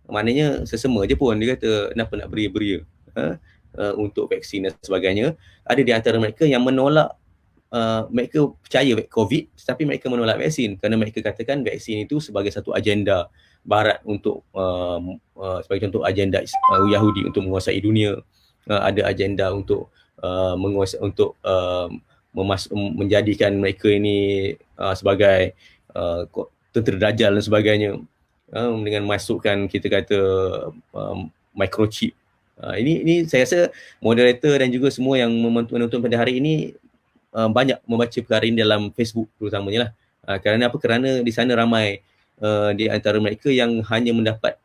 Speaker 1: Maknanya sesama je pun, dia kata kenapa nak beria-beria untuk vaksin dan sebagainya. Ada di antara mereka yang menolak, mereka percaya COVID tetapi mereka menolak vaksin kerana mereka katakan vaksin itu sebagai satu agenda Barat untuk sebagai contoh agenda Yahudi untuk menguasai dunia, ada agenda untuk menjadikan mereka ini sebagai tentera Dajjal dan sebagainya, dengan masukkan kita kata microchip. Ini saya rasa moderator dan juga semua yang menonton pada hari ini banyak membaca perkara ini dalam Facebook terutamanya lah. Kerana apa? Kerana di sana ramai di antara mereka yang hanya mendapat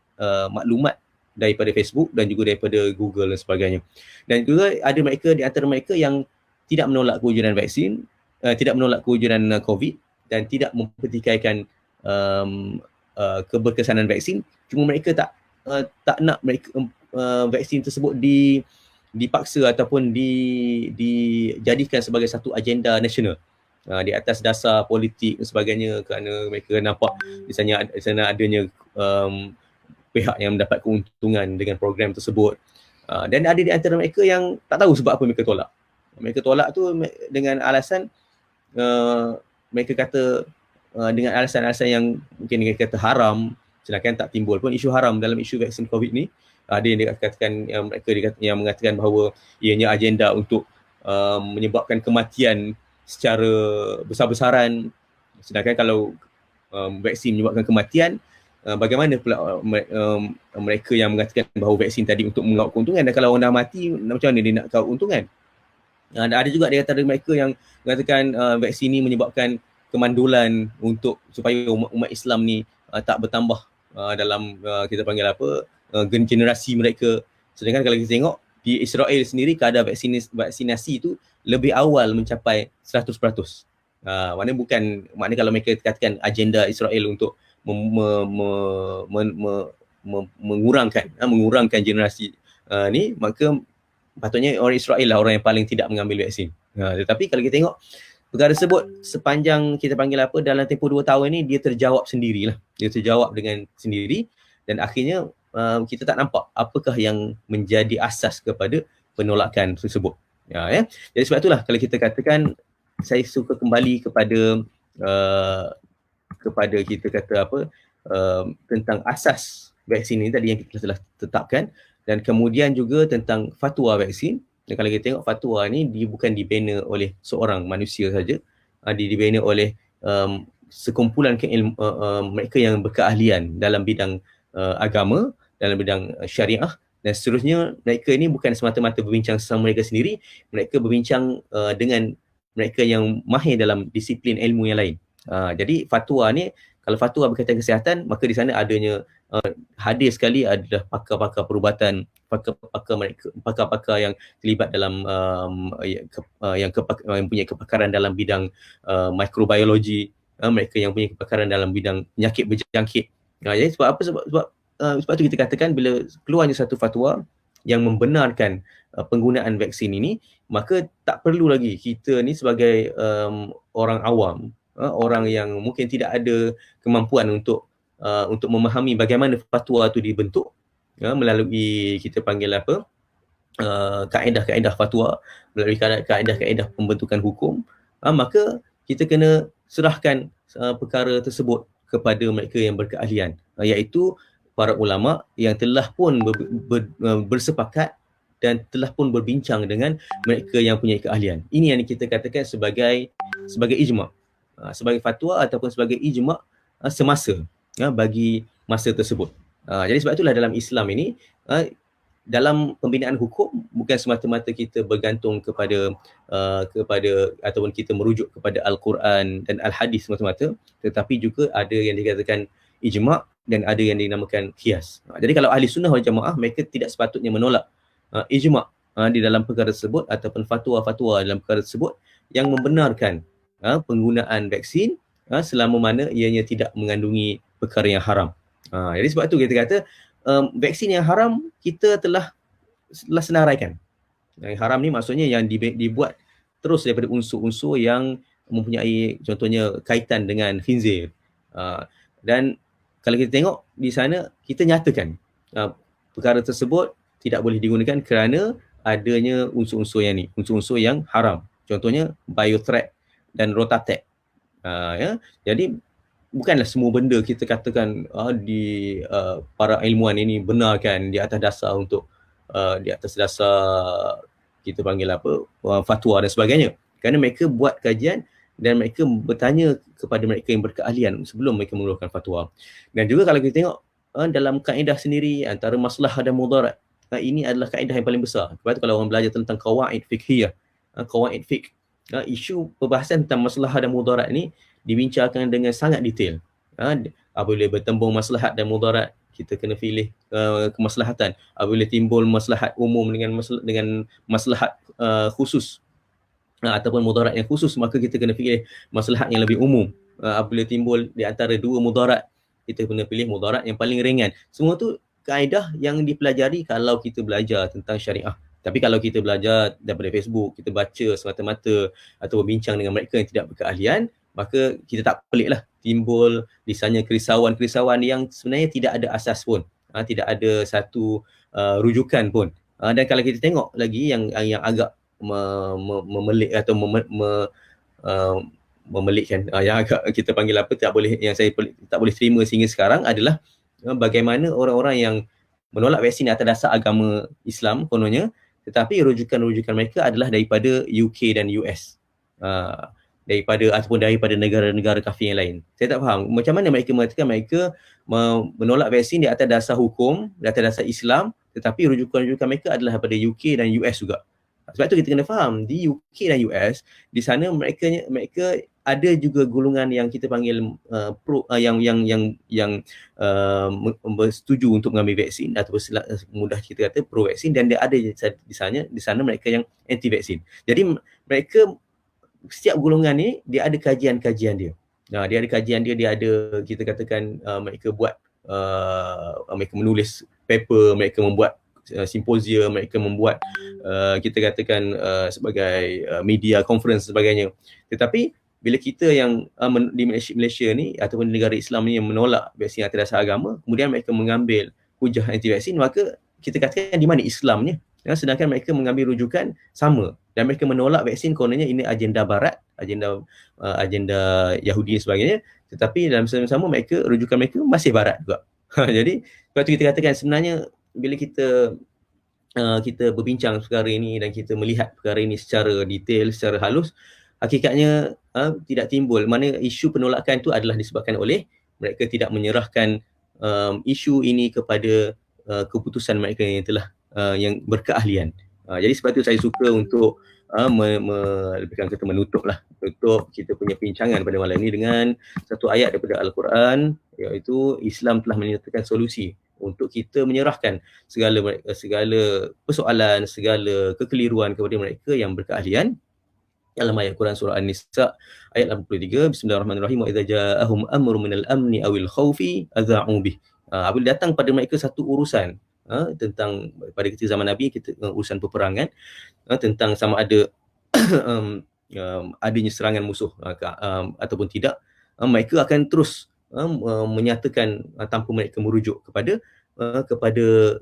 Speaker 1: maklumat daripada Facebook dan juga daripada Google dan sebagainya. Dan juga ada mereka di antara mereka yang tidak menolak kewujudan vaksin, tidak menolak kewujudan COVID dan tidak mempertikaikan keberkesanan vaksin. Cuma mereka tak nak mereka vaksin tersebut dipaksa ataupun dijadikan sebagai satu agenda nasional di atas dasar politik dan sebagainya, kerana mereka nampak di sana adanya pihak yang mendapat keuntungan dengan program tersebut. Dan ada di antara mereka yang tak tahu sebab apa mereka tolak. Mereka tolak tu dengan alasan mereka kata dengan alasan-alasan yang mungkin mereka kata haram, sedangkan tak timbul pun isu haram dalam isu vaksin COVID ni. Ada yang dikatakan yang mengatakan bahawa ianya agenda untuk menyebabkan kematian secara besar-besaran, sedangkan kalau vaksin menyebabkan kematian, bagaimana pula mereka yang mengatakan bahawa vaksin tadi untuk mengaut keuntungan, dan kalau orang dah mati macam mana dia nak gaut keuntungan? Ada juga di antara mereka yang mengatakan vaksin ni menyebabkan kemandulan supaya umat Islam ni tak bertambah dalam kita panggil apa, generasi mereka. Sedangkan kalau kita tengok di Israel sendiri kadar vaksinasi itu lebih awal mencapai 100%. Maknanya kalau mereka katakan agenda Israel untuk mengurangkan generasi ni, maka patutnya orang Israel lah orang yang paling tidak mengambil vaksin. Tetapi kalau kita tengok perkara tersebut sepanjang kita panggil apa dalam tempoh 2 tahun ni dia terjawab sendirilah. Dia terjawab dengan sendiri dan akhirnya kita tak nampak apakah yang menjadi asas kepada penolakan tersebut. Jadi sebab itulah kalau kita katakan saya suka kembali kepada kita kata apa tentang asas vaksin ini tadi yang kita telah tetapkan, dan kemudian juga tentang fatwa vaksin. Dan kalau kita tengok fatwa ni dia bukan dibina oleh seorang manusia saja, dia dibina oleh sekumpulan mereka yang berkeahlian dalam bidang agama, dalam bidang syariah dan seterusnya. Mereka ini bukan semata-mata berbincang sesama mereka sendiri, mereka berbincang dengan mereka yang mahir dalam disiplin ilmu yang lain. Jadi fatwa ni, kalau fatwa berkaitan kesihatan, maka di sana adanya hadir sekali adalah pakar-pakar perubatan, pakar-pakar yang terlibat dalam yang punya kepakaran dalam bidang mikrobiologi, mereka yang punya kepakaran dalam bidang penyakit berjangkit. Jadi sebab apa? Sebab tu kita katakan bila keluarnya satu fatwa yang membenarkan penggunaan vaksin ini, maka tak perlu lagi kita ni sebagai orang awam, orang yang mungkin tidak ada kemampuan untuk memahami bagaimana fatwa itu dibentuk melalui kita panggil apa kaedah-kaedah fatwa, melalui kaedah-kaedah pembentukan hukum, maka kita kena serahkan perkara tersebut kepada mereka yang berkeahlian, iaitu para ulama yang telah pun bersepakat dan telah pun berbincang dengan mereka yang punya keahlian. Ini yang kita katakan sebagai ijma', sebagai fatwa ataupun sebagai ijma' semasa bagi masa tersebut. Jadi sebab itulah dalam Islam ini, dalam pembinaan hukum bukan semata-mata kita bergantung kepada ataupun kita merujuk kepada Al-Quran dan Al-Hadis semata-mata, tetapi juga ada yang dikatakan ijma' dan ada yang dinamakan qiyas. Jadi kalau ahli sunnah wal jamaah, mereka tidak sepatutnya menolak ijma' di dalam perkara tersebut ataupun fatwa-fatwa dalam perkara tersebut yang membenarkan penggunaan vaksin selama mana ianya tidak mengandungi perkara yang haram. Jadi sebab itu kita kata vaksin yang haram kita telah senaraikan. Yang haram ni maksudnya yang dibuat terus daripada unsur-unsur yang mempunyai contohnya kaitan dengan khinzir. Dan kalau kita tengok di sana, kita nyatakan perkara tersebut tidak boleh digunakan kerana adanya unsur-unsur yang ni, unsur-unsur yang haram. Contohnya Biothreat dan Rotatec. Jadi bukanlah semua benda kita katakan di para ilmuwan ini benarkan di atas dasar kita panggil apa fatwa dan sebagainya. Kerana mereka buat kajian dan mereka bertanya kepada mereka yang berkeahlian sebelum mereka mengeluarkan fatwa. Dan juga kalau kita tengok dalam kaedah sendiri antara masalah dan mudarat, ini adalah kaedah yang paling besar. Sebab tu kalau orang belajar tentang qawaid fiqhiyah, qawaid fiqh, isu perbahasan tentang masalah dan mudarat ini dibincangkan dengan sangat detail. Apabila bertembung maslahat dan mudarat, kita kena pilih kemaslahatan. Apabila timbul maslahat umum dengan maslahat khusus ataupun mudarat yang khusus, maka kita kena pilih maslahat yang lebih umum. Apabila timbul di antara dua mudarat, kita kena pilih mudarat yang paling ringan. Semua tu kaedah yang dipelajari kalau kita belajar tentang syariah. Tapi kalau kita belajar daripada Facebook, kita baca semata-mata atau berbincang dengan mereka yang tidak berkeahlian, maka kita tak peliklah timbul di sana kerisauan-kerisauan yang sebenarnya tidak ada asas pun, tidak ada satu rujukan pun. Dan kalau kita tengok lagi yang agak memelik atau memelikkan, yang agak kita panggil apa, yang saya tak boleh terima sehingga sekarang adalah bagaimana orang-orang yang menolak vaksin atas dasar agama Islam kononnya, tetapi rujukan-rujukan mereka adalah daripada UK dan US, daripada negara-negara kafir yang lain. Saya tak faham macam mana mereka mengatakan mereka menolak vaksin di atas dasar hukum, di atas dasar Islam, tetapi rujukan-rujukan mereka adalah daripada UK dan US juga. Sebab tu kita kena faham, di UK dan US, di sana mereka ada juga golongan yang kita panggil yang bersetuju untuk mengambil vaksin atau mudah kita kata pro vaksin, dan dia ada di sana mereka yang anti vaksin. Jadi mereka setiap golongan ni dia ada kajian-kajian dia. Dia ada kajian dia ada kita katakan mereka buat mereka menulis paper, mereka membuat simposium, mereka membuat kita katakan sebagai media conference sebagainya. Tetapi bila kita yang di Malaysia ni ataupun di negara Islam ni yang menolak vaksin atas dasar agama, kemudian mereka mengambil hujah anti vaksin, maka kita katakan di mana Islamnya? Sedangkan mereka mengambil rujukan sama dan mereka menolak vaksin kononnya ini agenda barat, agenda Yahudi dan sebagainya, tetapi dalam sama-sama mereka rujukan mereka masih barat juga. Jadi sebab tu kita katakan sebenarnya bila kita berbincang perkara ini dan kita melihat perkara ini secara detail, secara halus, hakikatnya tidak timbul. Mana isu penolakan itu adalah disebabkan oleh mereka tidak menyerahkan isu ini kepada keputusan mereka yang telah yang berkeahlian. Jadi sebab itu saya suka untuk lebih kurang kata menutup kita punya perbincangan pada malam ini dengan satu ayat daripada Al-Quran, iaitu Islam telah menyatakan solusi untuk kita menyerahkan segala persoalan, segala kekeliruan kepada mereka yang berkeahlian. Dalam ayat Quran surah An-Nisa ayat 83, Bismillahirrahmanirrahim, wa idza ja'ahum amrun minal amni awil khaufi adza'u bih. Apabila datang pada mereka satu urusan tentang pada ketika zaman Nabi, urusan peperangan, tentang sama ada adanya serangan musuh ataupun tidak, mereka akan terus menyatakan tanpa mereka merujuk kepada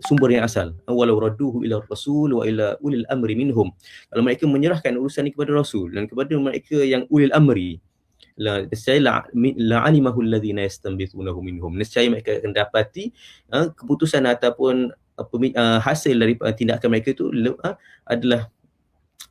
Speaker 1: sumber yang asal. Walau radduhu ila rasul wa ila ulil amri minhum. Kalau mereka menyerahkan urusan ini kepada Rasul dan kepada mereka yang ulil amri, nescaya la'alimahu alladhina yastanbitunahu minhum. Nescaya mereka akan dapati keputusan ataupun hasil dari tindakan mereka itu adalah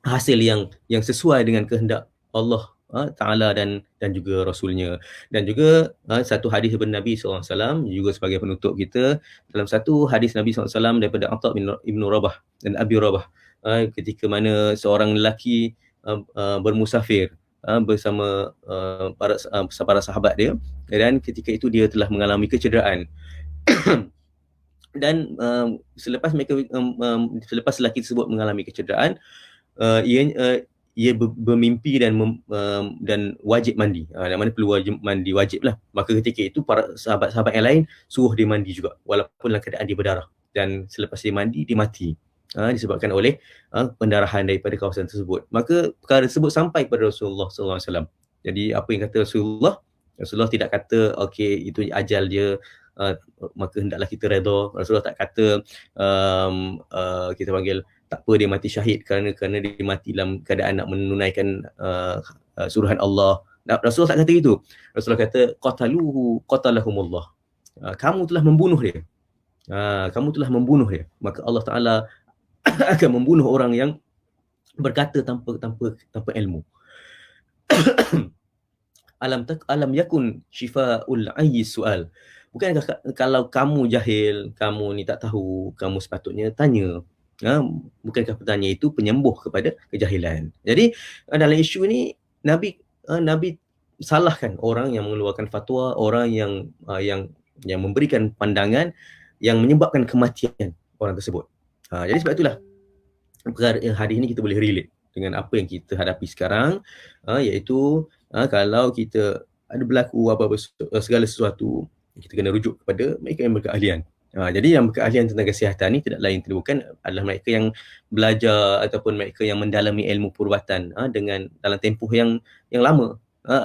Speaker 1: hasil yang sesuai dengan kehendak Allah Ta'ala dan juga Rasulnya. Dan juga satu hadis daripada Nabi SAW juga sebagai penutup kita, dalam satu hadis Nabi SAW daripada Atha bin Rabah dan Abi Rabah, ketika mana seorang lelaki bermusafir bersama para sahabat dia, dan ketika itu dia telah mengalami kecederaan dan selepas lelaki tersebut mengalami kecederaan, ia bermimpi dan wajib mandi. Yang mana perlu mandi wajib lah. Maka ketika itu para sahabat-sahabat yang lain suruh dia mandi juga walaupun dalam keadaan dia berdarah. Dan selepas dia mandi, dia mati. Disebabkan oleh pendarahan daripada kawasan tersebut. Maka perkara tersebut sampai kepada Rasulullah SAW. Jadi apa yang kata Rasulullah tidak kata okey itu ajal dia, maka hendaklah kita redha. Rasulullah tak kata kita panggil tak apa dia mati syahid kerana dia mati dalam keadaan nak menunaikan suruhan Allah. Rasulullah tak kata itu. Rasulullah kata qatalahumullah. Kamu telah membunuh dia. Kamu telah membunuh dia. Maka Allah Ta'ala akan membunuh orang yang berkata tanpa ilmu. Alam yakun shifa'ul ayyi su'al. Bukankah kalau kamu jahil, kamu ni tak tahu, kamu sepatutnya tanya. Bukankah pertanyaan itu penyembuh kepada kejahilan. Jadi dalam isu ini Nabi salahkan orang yang mengeluarkan fatwa, orang yang memberikan pandangan yang menyebabkan kematian orang tersebut. Jadi sebab itulah hadis ini kita boleh relate dengan apa yang kita hadapi sekarang, iaitu kalau kita ada berlaku apa-apa segala sesuatu, kita kena rujuk kepada mereka yang berkeahlian. Jadi yang berkeahlian tentang kesihatan ni tidak lain tidak bukan adalah mereka yang belajar ataupun mereka yang mendalami ilmu perubatan dengan dalam tempoh yang lama.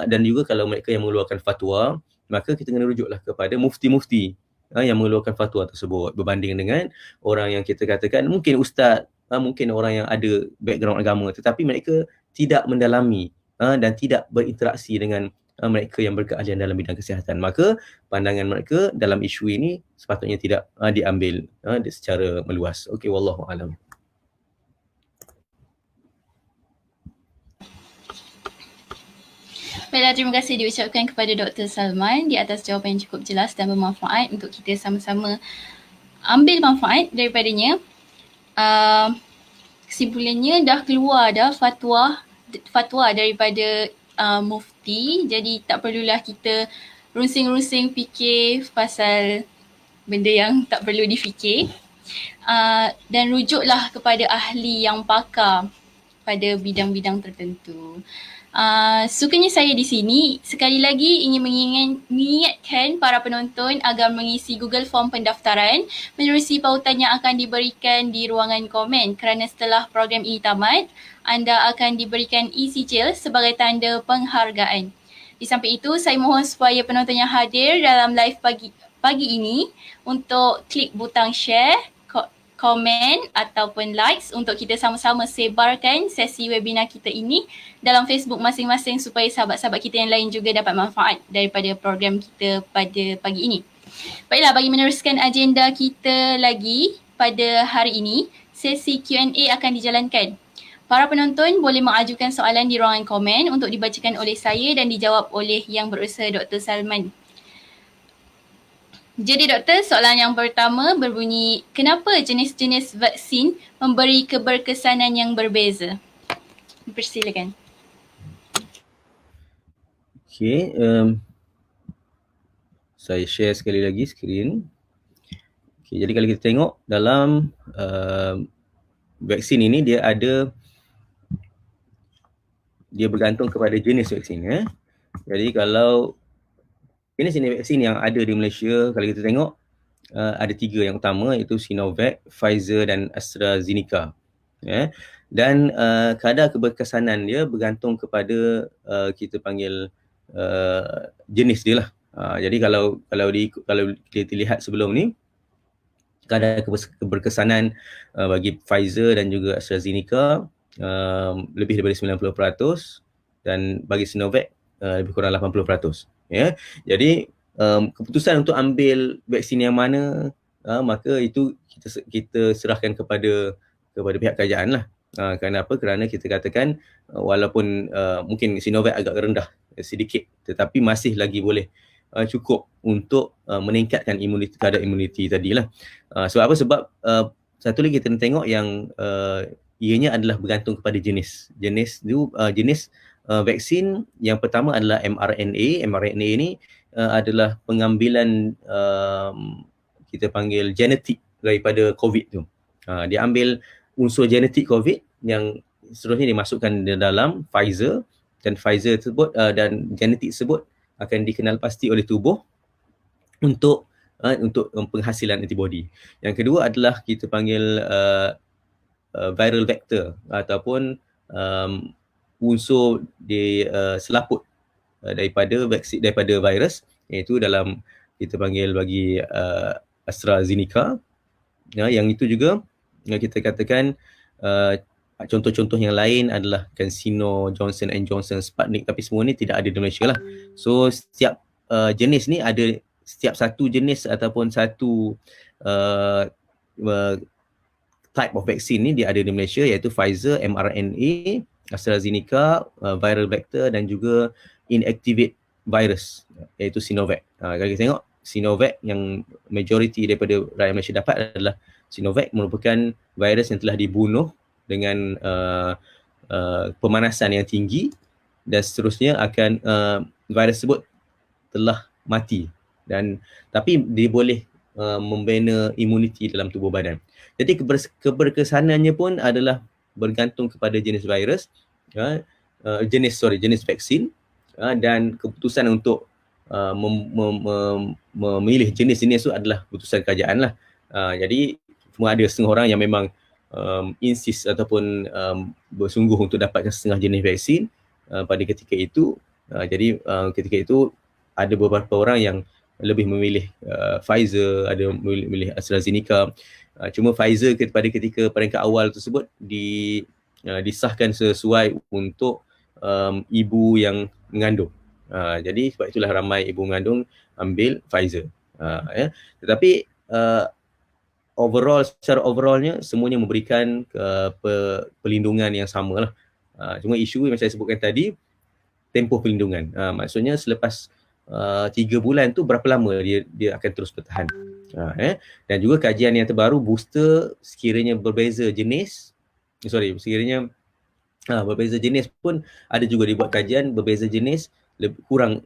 Speaker 1: Dan juga kalau mereka yang mengeluarkan fatwa, maka kita kena rujuklah kepada mufti-mufti yang mengeluarkan fatwa tersebut, berbanding dengan orang yang kita katakan mungkin ustaz, mungkin orang yang ada background agama, tetapi mereka tidak mendalami dan tidak berinteraksi dengan mereka yang berkeahlian dalam bidang kesihatan. Maka pandangan mereka dalam isu ini sepatutnya tidak diambil secara meluas. Okey, wallahu alam.
Speaker 2: Baiklah, terima kasih diucapkan kepada Dr. Salman di atas jawapan yang cukup jelas dan bermanfaat untuk kita sama-sama ambil manfaat daripadanya. Kesimpulannya dah keluar dah fatwa daripada pasti, jadi tak perlulah kita runsing-runsing fikir pasal benda yang tak perlu difikir. Dan rujuklah kepada ahli yang pakar pada bidang-bidang tertentu. Sukanya saya di sini sekali lagi ingin mengingatkan para penonton agar mengisi Google Form pendaftaran menerusi pautan yang akan diberikan di ruangan komen, kerana setelah program ini tamat, anda akan diberikan e-sijil sebagai tanda penghargaan. Di samping itu, saya mohon supaya penonton yang hadir dalam live pagi ini untuk klik butang share, komen ataupun likes untuk kita sama-sama sebarkan sesi webinar kita ini dalam Facebook masing-masing supaya sahabat-sahabat kita yang lain juga dapat manfaat daripada program kita pada pagi ini. Baiklah, bagi meneruskan agenda kita lagi pada hari ini, sesi Q&A akan dijalankan. Para penonton boleh mengajukan soalan di ruangan komen untuk dibacakan oleh saya dan dijawab oleh Yang Berusaha Dr. Salman. Jadi doktor, soalan yang pertama berbunyi, kenapa jenis-jenis vaksin memberi keberkesanan yang berbeza? Persilakan.
Speaker 1: Okay, saya share sekali lagi skrin. Okay, jadi kalau kita tengok dalam vaksin ini dia bergantung kepada jenis vaksin. Jadi kalau jenis-jenis vaksin yang ada di Malaysia, kalau kita tengok ada 3 yang utama, iaitu Sinovac, Pfizer dan AstraZeneca. Dan kadar keberkesanan dia bergantung kepada kita panggil jenis dia lah. Jadi kalau kita lihat sebelum ni, kadar keberkesanan bagi Pfizer dan juga AstraZeneca lebih daripada 90%, dan bagi Sinovac lebih kurang 80%. Jadi keputusan untuk ambil vaksin yang mana, maka itu kita serahkan kepada pihak kerajaan lah. Kenapa? Kerana kita katakan walaupun mungkin Sinovac agak rendah sedikit, tetapi masih lagi boleh cukup untuk meningkatkan kadar imuniti tadilah. Sebab apa? Sebab satu lagi kita tengok yang ianya adalah bergantung kepada jenis vaksin. Yang pertama adalah mRNA. mRNA ini adalah pengambilan kita panggil genetik daripada COVID tu. Dia ambil unsur genetik COVID yang seterusnya dimasukkan di dalam Pfizer, dan Pfizer tersebut dan genetik tersebut akan dikenal pasti oleh tubuh untuk penghasilan antibody. Yang kedua adalah kita panggil viral vector ataupun unsur di selaput daripada virus, iaitu dalam kita panggil bagi AstraZeneca. Yang itu juga kita katakan contoh-contoh yang lain adalah CanSino, Johnson & Johnson, Sputnik, tapi semua ni tidak ada di Malaysia lah. So setiap jenis ni ada, setiap satu jenis ataupun satu type of vaksin ni dia ada di Malaysia, iaitu Pfizer, mRNA, AstraZeneca, viral vector dan juga inactivate virus, iaitu Sinovac. Kalau kita tengok Sinovac yang majoriti daripada rakyat Malaysia dapat adalah Sinovac, merupakan virus yang telah dibunuh dengan pemanasan yang tinggi, dan seterusnya akan virus tersebut telah mati, tapi dia boleh membina imuniti dalam tubuh badan. Jadi keberkesanannya pun adalah bergantung kepada jenis virus, jenis vaksin, dan keputusan untuk memilih jenis-jenis itu adalah keputusan kerajaan lah. Jadi cuma ada setengah orang yang memang insist ataupun bersungguh untuk dapatkan setengah jenis vaksin pada ketika itu. Jadi ketika itu ada beberapa orang yang lebih memilih Pfizer, ada memilih AstraZeneca. Cuma Pfizer pada ketika peringkat awal tersebut disahkan sesuai untuk ibu yang mengandung. Jadi sebab itulah ramai ibu mengandung ambil Pfizer. Tetapi secara overallnya semuanya memberikan perlindungan yang sama lah. Cuma isu yang saya sebutkan tadi, tempoh perlindungan. Maksudnya selepas 3 bulan tu berapa lama dia akan terus bertahan. Dan juga kajian yang terbaru, booster sekiranya berbeza jenis pun ada juga dibuat kajian berbeza jenis, kurang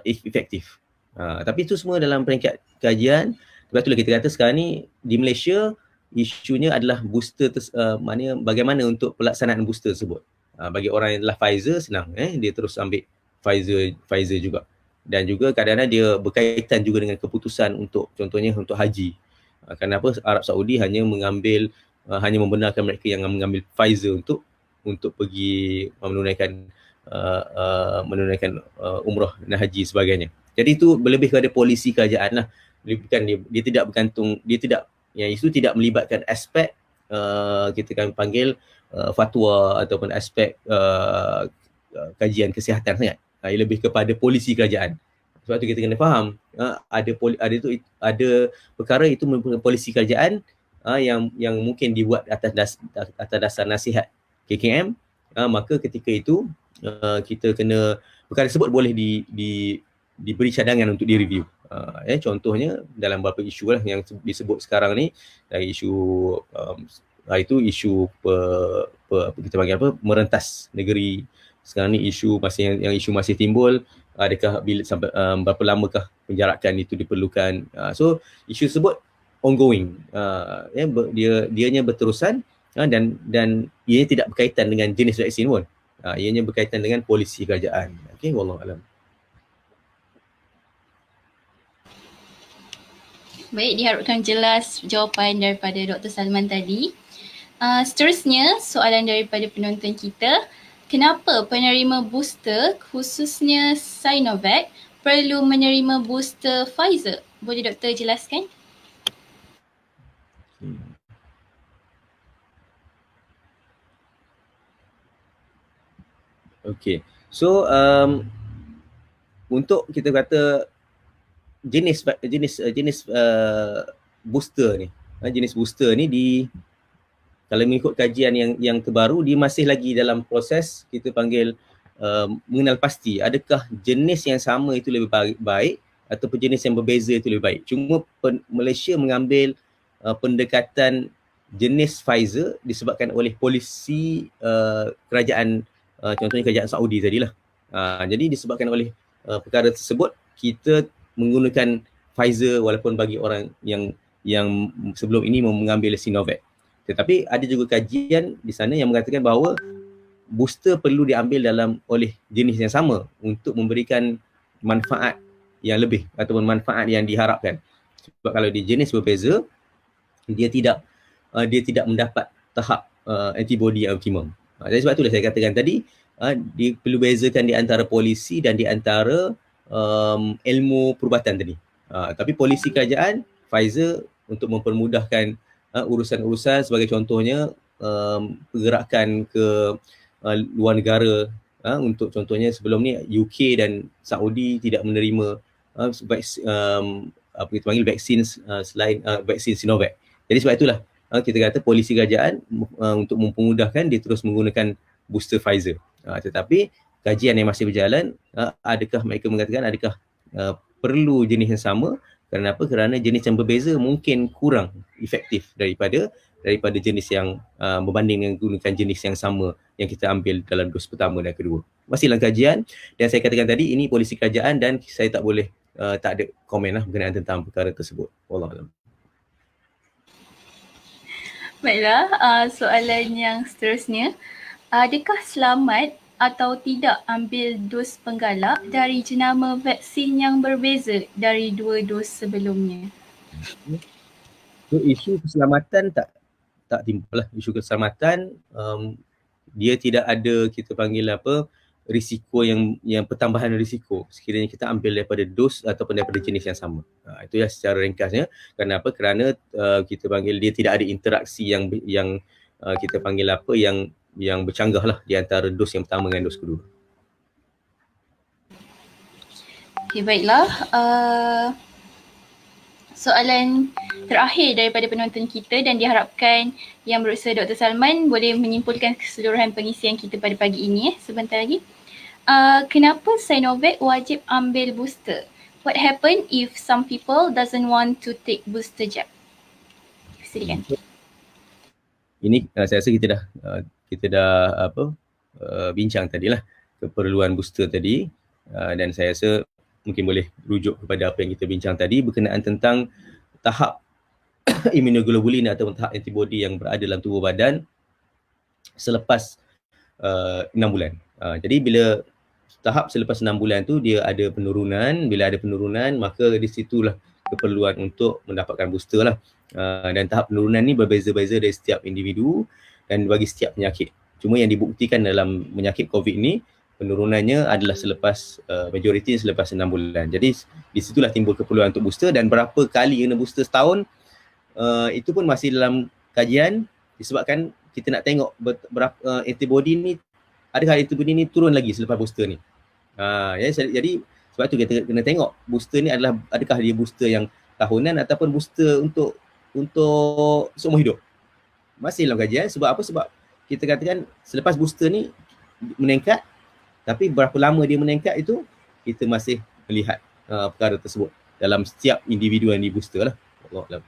Speaker 1: efektif. Tapi itu semua dalam peringkat kajian. Sebab itulah kita kata sekarang ni di Malaysia isunya adalah booster maknanya bagaimana untuk pelaksanaan booster tersebut. Bagi orang yang adalah Pfizer senang, dia terus ambil Pfizer juga. Dan juga kadang-kadang dia berkaitan juga dengan keputusan untuk contohnya untuk haji. Kenapa Arab Saudi hanya membenarkan mereka yang mengambil Pfizer untuk pergi menunaikan umrah dan haji sebagainya. Jadi itu lebih kepada polisi kerajaan lah. Dia tidak bergantung, yang itu tidak melibatkan aspek kita akan panggil fatwa ataupun aspek kajian kesihatan sangat. Ia lebih kepada polisi kerajaan. Sebab tu kita kena faham ada perkara itu merupakan polisi kerajaan yang mungkin dibuat atas dasar nasihat KKM, maka ketika itu kita kena perkara tersebut boleh diberi cadangan untuk direview. Contohnya dalam beberapa isu lah yang disebut sekarang ni, dari isu isu kita panggil merentas negeri. Sekarang ni isu masih timbul, adakah sampai berapa lamakah penjarakan itu diperlukan. So isu tersebut ongoing, dianya berterusan, dan ianya tidak berkaitan dengan jenis vaksin pun. Ianya berkaitan dengan polisi kerajaan. Okey, wallahu alam.
Speaker 2: Baik, diharapkan jelas jawapan daripada Dr. Salman tadi. Seterusnya, soalan daripada penonton kita. Kenapa penerima booster, khususnya Sinovac, perlu menerima booster Pfizer? Boleh doktor jelaskan?
Speaker 1: Okey. So untuk kita kata jenis booster ni, kalau mengikut kajian yang terbaru, dia masih lagi dalam proses kita panggil mengenal pasti adakah jenis yang sama itu lebih baik ataupun jenis yang berbeza itu lebih baik. Cuma Malaysia mengambil pendekatan jenis Pfizer disebabkan oleh polisi kerajaan, contohnya kerajaan Saudi tadilah. Jadi disebabkan oleh perkara tersebut, kita menggunakan Pfizer walaupun bagi orang yang sebelum ini mengambil Sinovac. Tetapi ada juga kajian di sana yang mengatakan bahawa booster perlu diambil oleh jenis yang sama untuk memberikan manfaat yang lebih ataupun manfaat yang diharapkan. Sebab kalau di jenis berbeza, dia tidak mendapat tahap antibody yang optimum. Jadi sebab itulah saya katakan tadi, dia perlu bezakan di antara polisi dan di antara ilmu perubatan tadi. Tapi polisi kerajaan, Pfizer, untuk mempermudahkan urusan-urusan sebagai contohnya pergerakan ke luar negara, untuk contohnya sebelum ni UK dan Saudi tidak menerima kita panggil vaksin selain vaksin Sinovac. Jadi sebab itulah kita kata polisi kerajaan untuk mempermudahkan dia terus menggunakan booster Pfizer. Tetapi kajian yang masih berjalan, adakah mereka mengatakan adakah perlu jenis yang sama? Kenapa? Kerana jenis yang berbeza mungkin kurang efektif daripada jenis yang berbanding dengan gunakan jenis yang sama yang kita ambil dalam dos pertama dan kedua. Masih dalam kajian, dan saya katakan tadi ini polisi kerajaan dan saya tak ada komen berkenaan tentang perkara tersebut. Wallahualam.
Speaker 2: Baiklah, soalan yang seterusnya. Adakah selamat atau tidak ambil dos penggalak dari jenama vaksin yang berbeza dari 2 dos sebelumnya?
Speaker 1: So, isu keselamatan tak timbul lah. Isu keselamatan dia tidak ada kita panggil risiko yang pertambahan risiko sekiranya kita ambil daripada dos ataupun daripada jenis yang sama. Itu ya secara ringkasnya. Kenapa? Kerana kita panggil dia tidak ada interaksi yang kita panggil yang bercanggah lah di antara dos yang pertama dengan dos kedua.
Speaker 2: Okay, baiklah. Soalan terakhir daripada penonton kita dan diharapkan yang berusaha Dr. Salman boleh menyimpulkan keseluruhan pengisian kita pada pagi ini sebentar lagi. Kenapa Sinovac wajib ambil booster? What happen if some people doesn't want to take booster jab? Silakan.
Speaker 1: Ini saya rasa kita dah bincang tadilah keperluan booster tadi. Dan saya rasa mungkin boleh rujuk kepada apa yang kita bincang tadi berkenaan tentang tahap immunoglobulin atau tahap antibody yang berada dalam tubuh badan selepas 6 bulan. Jadi bila tahap selepas 6 bulan tu dia ada penurunan, bila ada penurunan maka di situlah keperluan untuk mendapatkan booster lah. Dan tahap penurunan ni berbeza-beza dari setiap individu dan bagi setiap penyakit. Cuma yang dibuktikan dalam penyakit COVID ni penurunannya adalah selepas majoriti selepas 6 bulan. Jadi di situlah timbul keperluan untuk booster dan berapa kali kena booster setahun itu pun masih dalam kajian disebabkan kita nak tengok berapa antibody ni, adakah antibody ni turun lagi selepas booster ni. Jadi sebab tu kita kena tengok booster ni adalah adakah dia booster yang tahunan ataupun booster untuk seumur hidup. Masih dalam kajian. Sebab apa? Sebab kita katakan selepas booster ni meningkat, tapi berapa lama dia meningkat itu kita masih melihat perkara tersebut dalam setiap individu yang di booster lah. Allah.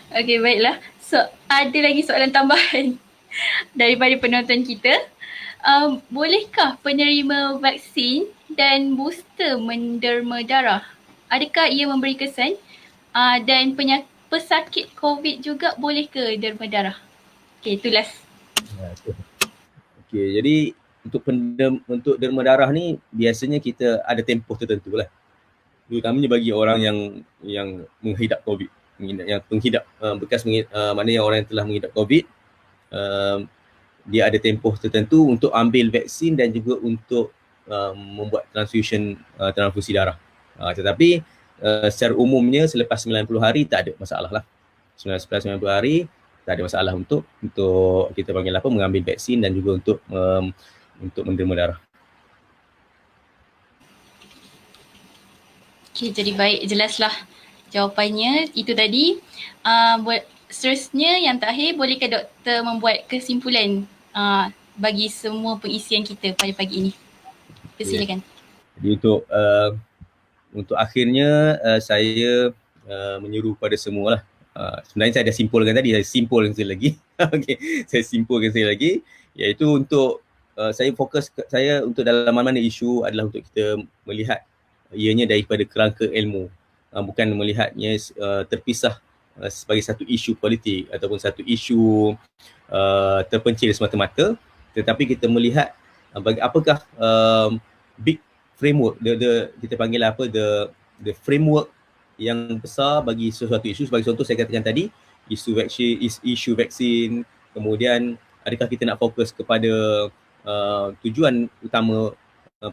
Speaker 2: Okey, baiklah. So, ada lagi soalan tambahan daripada penonton kita. Bolehkah penerima vaksin dan booster menderma darah? Adakah ia memberi kesan? Dan pesakit COVID juga boleh ke derma darah? Okey, itu last.
Speaker 1: Okey, jadi untuk derma darah ni biasanya kita ada tempoh tertentu lah. Terutamanya bagi orang yang menghidap COVID, yang penghidap maknanya orang yang telah menghidap COVID, dia ada tempoh tertentu untuk ambil vaksin dan juga untuk membuat transfusi darah. Tetapi secara umumnya selepas 90 hari tak ada masalah lah. Selepas 90 hari tak ada masalah untuk kita panggil apa, mengambil vaksin dan juga untuk menderma darah.
Speaker 2: Okey, jadi baik, jelaslah jawapannya. Itu tadi. Seterusnya yang terakhir, bolehkah doktor membuat kesimpulan bagi semua pengisian kita pada pagi ini? Silakan.
Speaker 1: Jadi untuk akhirnya saya menyeru pada semua lah. Sebenarnya saya dah simpulkan tadi, saya simpulkan sekali lagi. Okay, saya simpulkan sekali lagi, iaitu untuk saya fokus saya untuk dalam mana isu adalah untuk kita melihat ianya daripada kerangka ilmu, bukan melihatnya terpisah sebagai satu isu politik ataupun satu isu terpencil semata-mata, tetapi kita melihat bagi apakah big framework, kita panggil apa, the framework yang besar bagi sesuatu isu. Sebagai contoh saya katakan tadi, isu vaksin, kemudian adakah kita nak fokus kepada tujuan utama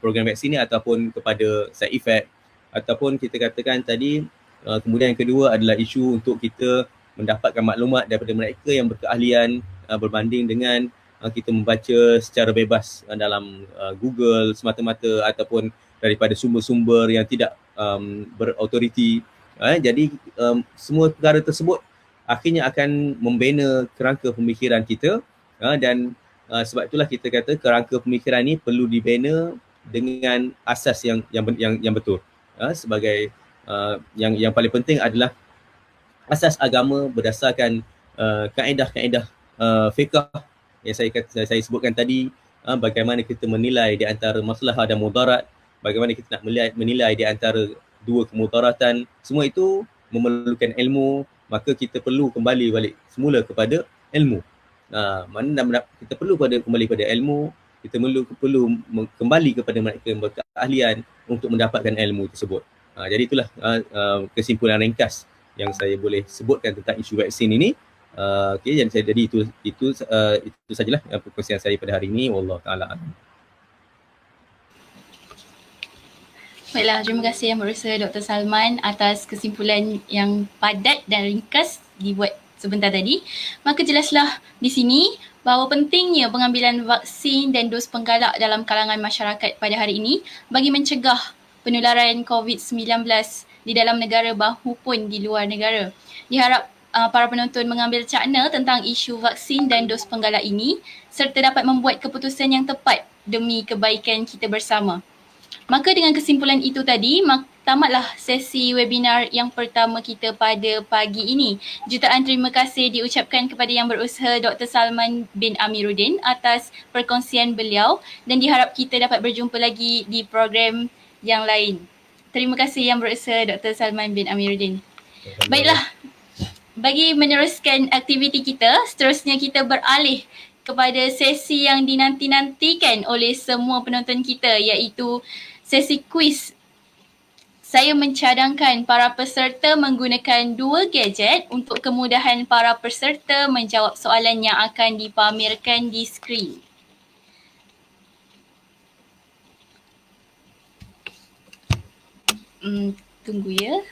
Speaker 1: program vaksin ni ataupun kepada side effect, ataupun kita katakan tadi kemudian yang kedua adalah isu untuk kita mendapatkan maklumat daripada mereka yang berkeahlian berbanding dengan kita membaca secara bebas dalam Google semata-mata ataupun daripada sumber-sumber yang tidak berautoriti. Jadi semua perkara tersebut akhirnya akan membina kerangka pemikiran kita, dan sebab itulah kita kata kerangka pemikiran ni perlu dibina dengan asas yang betul. Sebagai yang paling penting adalah asas agama berdasarkan kaedah-kaedah fiqh yang saya sebutkan tadi, bagaimana kita menilai di antara maslahah dan mudarat, bagaimana kita nak menilai di antara dua kemudaratan. Semua itu memerlukan ilmu, maka kita perlu kembali balik semula kepada ilmu. Mana kita perlu kembali pada ilmu, kita perlu kembali kepada mereka yang berkeahlian untuk mendapatkan ilmu tersebut. Jadi itulah kesimpulan ringkas yang saya boleh sebutkan tentang isu vaksin ini. Jadi itu sajalah perkongsian saya pada hari ini. Wallahu taala alam.
Speaker 2: Baiklah, terima kasih Yang Berhormat Dr. Salman atas kesimpulan yang padat dan ringkas dibuat sebentar tadi. Maka jelaslah di sini bahawa pentingnya pengambilan vaksin dan dos penggalak dalam kalangan masyarakat pada hari ini bagi mencegah penularan COVID-19 di dalam negara maupun di luar negara. Diharap para penonton mengambil cakna tentang isu vaksin dan dos penggalak ini serta dapat membuat keputusan yang tepat demi kebaikan kita bersama. Maka dengan kesimpulan itu tadi, tamatlah sesi webinar yang pertama kita pada pagi ini. Jutaan terima kasih diucapkan kepada Yang Berusaha Dr. Salman bin Amiruddin atas perkongsian beliau dan diharap kita dapat berjumpa lagi di program yang lain. Terima kasih Yang Berusaha Dr. Salman bin Amiruddin. Baiklah, bagi meneruskan aktiviti kita, seterusnya kita beralih kepada sesi yang dinanti-nantikan oleh semua penonton kita, iaitu sesi kuis. Saya mencadangkan para peserta menggunakan 2 gadget untuk kemudahan para peserta menjawab soalan yang akan dipamerkan di skrin. Tunggu ya.